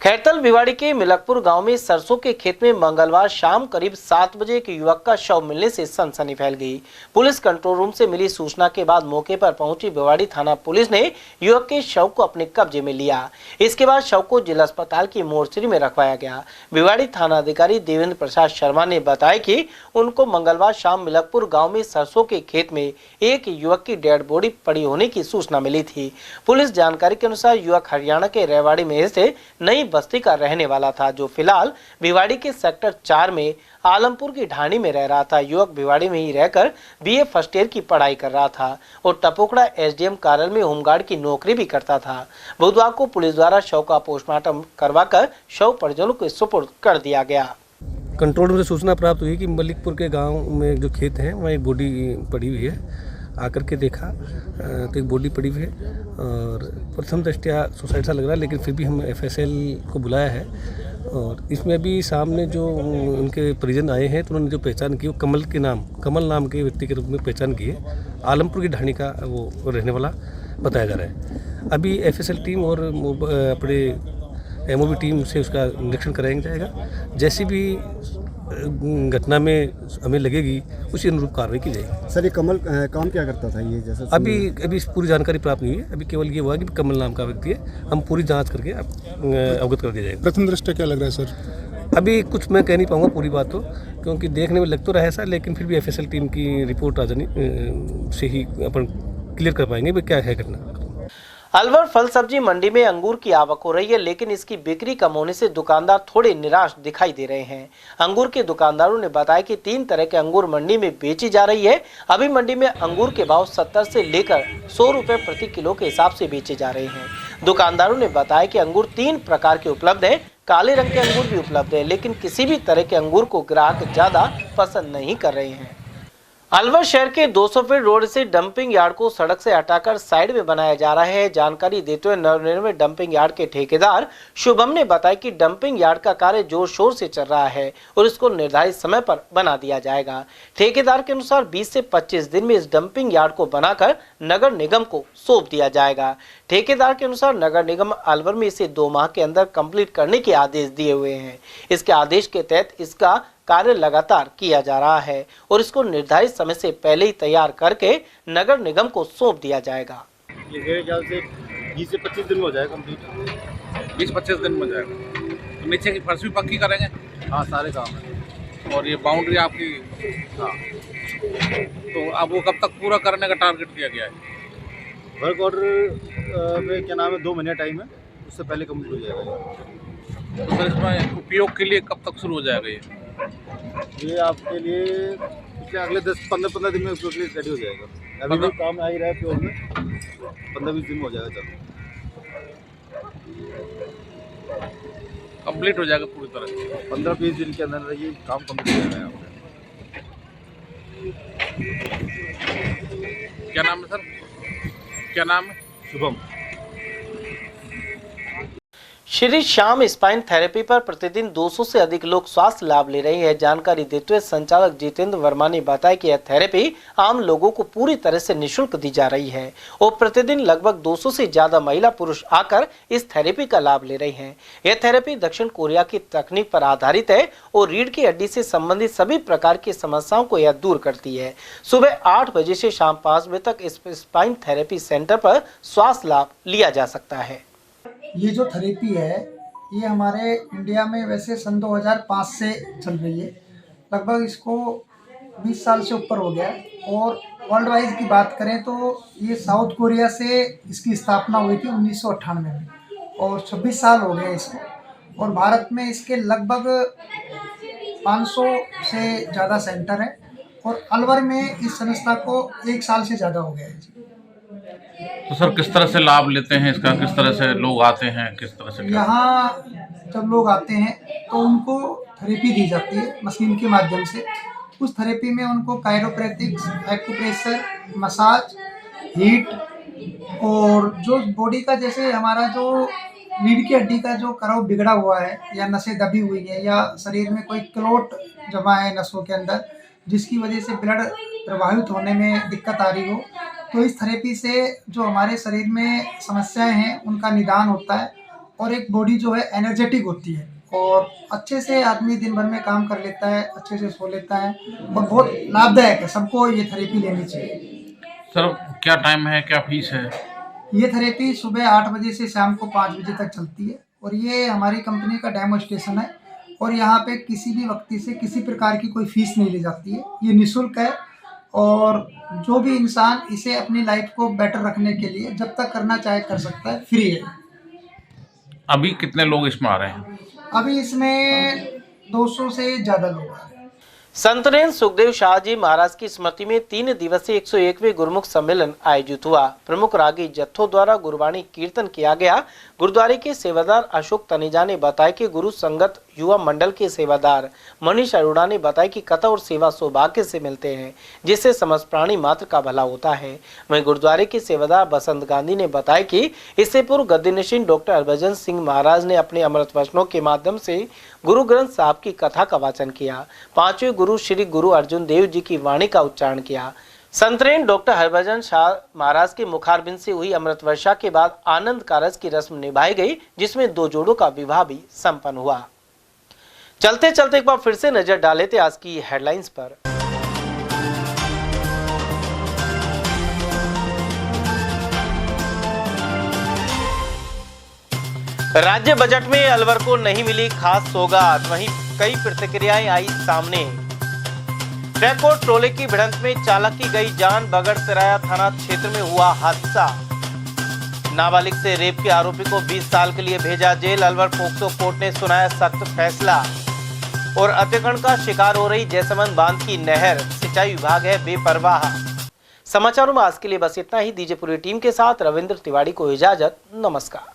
खैरतल भिवाड़ी के मिलकपुर गांव में सरसों के खेत में मंगलवार शाम करीब 7 बजे एक युवक का शव मिलने से सनसनी फैल गई। पुलिस कंट्रोल रूम से मिली सूचना के बाद मौके पर पहुंची भिवाड़ी थाना पुलिस ने युवक के शव को अपने कब्जे में लिया। इसके बाद शव को जिला अस्पताल की मोर्चरी में रखवाया गया। भिवाड़ी थाना अधिकारी देवेंद्र प्रसाद शर्मा ने बताया कि उनको मंगलवार शाम मिलकपुर गाँव में सरसों के खेत में एक युवक की डेड बॉडी पड़ी होने की सूचना मिली थी। पुलिस जानकारी के अनुसार युवक हरियाणा के रेवाड़ी में से नई बस्ती का रहने वाला था, जो फिलहाल भिवाड़ी के सेक्टर 4 में आलमपुर की ढाणी में रह रहा था। युवक भिवाड़ी में ही रहकर बीए फर्स्ट ईयर की पढ़ाई कर रहा था और टपोकड़ा एसडीएम कार्यालय में होमगार्ड की नौकरी भी करता था। बुधवार को पुलिस द्वारा शव का पोस्टमार्टम करवाकर शव परिजनों को सुपुर्द कर दिया गया। कंट्रोल रूम से सूचना प्राप्त हुई कि मलिकपुर के गांव में जो खेत हैं वहाँ एक बॉडी पड़ी हुई है। आकर के देखा तो एक बॉडी पड़ी हुई है और प्रथम दृष्टया सुसाइड सा लग रहा है, लेकिन फिर भी हम एफएसएल को बुलाया है। और इसमें भी सामने जो उनके परिजन आए हैं तो उन्होंने जो पहचान की वो कमल नाम के व्यक्ति के रूप में पहचान की है। आलमपुर की ढाणी का वो रहने वाला बताया जा रहा है। अभी एफएसएल टीम और अपने एमओबी टीम से उसका निरीक्षण कराया जाएगा। जैसी भी घटना में हमें लगेगी उसी अनुरूप कार्रवाई की जाएगी। सर, ये कमल काम क्या करता था? ये जैसा अभी पूरी जानकारी प्राप्त नहीं है। अभी केवल ये हुआ कि कमल नाम का व्यक्ति है। हम पूरी जांच करके अवगत कर दिया जाएगा। प्रथम दृष्टया क्या लग रहा है सर? अभी कुछ मैं कह नहीं पाऊंगा पूरी बात तो, क्योंकि देखने में लग तो रहा है ऐसा, लेकिन फिर भी एफएसएल टीम की रिपोर्ट आ जाने से ही अपन क्लियर कर पाएंगे क्या है घटना। अलवर फल सब्जी मंडी में अंगूर की आवक हो रही है, लेकिन इसकी बिक्री कम होने से दुकानदार थोड़े निराश दिखाई दे रहे हैं। अंगूर के दुकानदारों ने बताया कि 3 तरह के अंगूर मंडी में बेची जा रही है। अभी मंडी में अंगूर के भाव 70 से लेकर 100 रुपए प्रति किलो के हिसाब से बेचे जा रहे हैं। दुकानदारों ने बताया कि अंगूर 3 प्रकार के उपलब्ध हैं। काले रंग के अंगूर भी उपलब्ध है, लेकिन किसी भी तरह के अंगूर को ग्राहक ज्यादा पसंद नहीं कर रहे हैं। अलवर शहर के 200 फीट रोड से डंपिंग यार्ड को सड़क से हटाकर साइड में बनाया जा रहा है। जानकारी देते हुए नवनिर्मित डंपिंग यार्ड के ठेकेदार शुभम ने बताया कि डंपिंग यार्ड का कार्य जोर शोर से चल रहा है और इसको निर्धारित समय पर बना दिया जाएगा। ठेकेदार के अनुसार 20 से 25 दिन में इस डंपिंग यार्ड को बनाकर नगर निगम को सौंप दिया जाएगा। ठेकेदार के अनुसार नगर निगम अलवर में इसे 2 माह के अंदर कंप्लीट करने के आदेश दिए हुए हैं। इसके आदेश के तहत इसका कार्य लगातार किया जा रहा है और इसको निर्धारित समय से पहले ही तैयार करके नगर निगम को सौंप दिया जाएगा। ये मेरे ख्याल से 20 से 25 दिन में हो जाएगा कंप्लीट। 20-25 दिन में हो जाएगा। तो नीचे की फर्श भी पक्की करेंगे? हाँ, सारे काम है। और ये बाउंड्री आपकी, हाँ, तो अब वो कब तक पूरा करने का टारगेट दिया गया है? वर्क ऑर्डर में क्या नाम है, 2 महीने टाइम है, उससे पहले कंप्लीट हो जाएगा। तो सर इसमें उपयोग के लिए कब तक शुरू हो जाएगा ये आपके लिए पिछले अगले 10-15 दिन में उपयोग के लिए रेडी हो जाएगा। अभी भी काम आ ही रहा है प्योर में, 15-20 दिन में हो जाएगा। चलो कंप्लीट हो जाएगा पूरी तरह से 15-20 दिन के अंदर ये काम कंप्लीट हो जाएगा। क्या नाम है सर? क्या नाम है? शुभम। श्री श्याम स्पाइन थेरेपी पर प्रतिदिन 200 से अधिक लोग स्वास्थ्य लाभ ले रहे हैं। जानकारी देते हुए संचालक जितेंद्र वर्मा ने बताया कि यह थेरेपी आम लोगों को पूरी तरह से निःशुल्क दी जा रही है और प्रतिदिन लगभग 200 से ज्यादा महिला पुरुष आकर इस थेरेपी का लाभ ले रहे हैं। यह थेरेपी दक्षिण कोरिया की तकनीक पर आधारित है और रीढ़ की हड्डी से संबंधित सभी प्रकार की समस्याओं को यह दूर करती है। सुबह 8 बजे से शाम 5 बजे तक इस स्पाइन थेरेपी सेंटर पर स्वास्थ्य लाभ लिया जा सकता है। ये जो थेरेपी है ये हमारे इंडिया में वैसे सन 2005 से चल रही है, लगभग इसको 20 साल से ऊपर हो गया है। और वर्ल्ड वाइज की बात करें तो ये साउथ कोरिया से इसकी स्थापना हुई थी 1998 में और 26 साल हो गए इसको। और भारत में इसके लगभग 500 से ज़्यादा सेंटर हैं और अलवर में इस संस्था को 1 साल से ज़्यादा हो गया है। तो सर किस तरह से लाभ लेते हैं इसका, किस तरह से लोग आते हैं, किस तरह से? यहाँ जब लोग आते हैं तो उनको थेरेपी दी जाती है मशीन के माध्यम से। उस थेरेपी में उनको कायरोप्रैक्टिक्स, एक्यूप्रेशर, मसाज, हीट और जो बॉडी का जैसे हमारा जो रीढ़ की हड्डी का जो कर्व बिगड़ा हुआ है या नसें दबी हुई है या शरीर में कोई क्लोट जमा है नसों के अंदर जिसकी वजह से ब्लड प्रवाहित होने में दिक्कत आ रही हो, तो इस थेरेपी से जो हमारे शरीर में समस्याएं हैं उनका निदान होता है और एक बॉडी जो है एनर्जेटिक होती है और अच्छे से आदमी दिन भर में काम कर लेता है, अच्छे से सो लेता है और बहुत लाभदायक है। सबको ये थेरेपी लेनी चाहिए। सर क्या टाइम है, क्या फीस है? ये थेरेपी सुबह 8 बजे से शाम को 5 बजे तक चलती है और ये हमारी कंपनी का डेमोस्ट्रेशन है और यहाँ पे किसी भी व्यक्ति से किसी प्रकार की कोई फीस नहीं ली जाती है। ये निःशुल्क है और जो भी इंसान इसे अपनी लाइफ को बेटर रखने के लिए जब तक करना चाहे कर सकता है, फ्री है। अभी कितने लोग इसमें आ रहे हैं? अभी इसमें 200 से ज़्यादा लोग आ रहे हैं। संत नरेंद्र सुखदेव शाह जी महाराज की स्मृति में 3 दिवसीय 101वें गुरुमुख सम्मेलन आयोजित हुआ। प्रमुख रागी जत्थों द्वारा गुरबाणी कीर्तन किया गया। गुरुद्वारे के सेवादार अशोक तनेजा ने बताया कि गुरु संगत युवा मंडल के सेवादार मनीष अरोड़ा ने बताया कि कथा और सेवा सौभाग्य से मिलते हैं जिससे समस्त प्राणी मात्र का भला होता है। वहीं गुरुद्वारे के सेवादार बसंत गांधी ने बताया कि इससे पूर्व गद्दीनशीन डॉक्टर हरभजन सिंह महाराज ने अपने अमृत वचनों के माध्यम से गुरु ग्रंथ साहब की कथा का वाचन किया। 5वें गुरु श्री गुरु अर्जुन देव जी की वाणी का उच्चारण किया। संतरेन डॉक्टर हरभजन शाह महाराज के मुखारबिंद से हुई अमृत वर्षा के बाद आनंद कारज की रस्म निभाई गई जिसमें 2 जोड़ों का विवाह भी संपन्न हुआ। चलते चलते एक बार फिर से नजर डाले थे आज की हेडलाइंस पर। राज्य बजट में अलवर को नहीं मिली खास सौगात, वहीं कई प्रतिक्रियाएं आई सामने। ट्रक और ट्रोले की भिड़ंत में चालक की गई जान, बगड़ सराया थाना क्षेत्र में हुआ हादसा। नाबालिग से रेप के आरोपी को 20 साल के लिए भेजा जेल, अलवर पोक्सो कोर्ट ने सुनाया सख्त फैसला। और अतिक्रमण का शिकार हो रही जयसमंद बांध की नहर, सिंचाई विभाग है बेपरवाह। समाचारों में आज के लिए बस इतना ही। दीजिए पूरी टीम के साथ रविंद्र तिवारी को इजाजत। नमस्कार।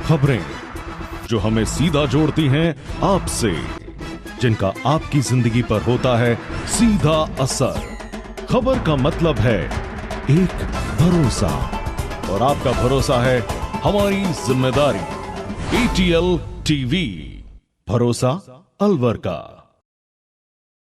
खबरें जो हमें सीधा जोड़ती हैं आपसे, जिनका आपकी जिंदगी पर होता है सीधा असर। खबर का मतलब है एक भरोसा और आपका भरोसा है हमारी जिम्मेदारी। ATL TV, भरोसा अलवर का।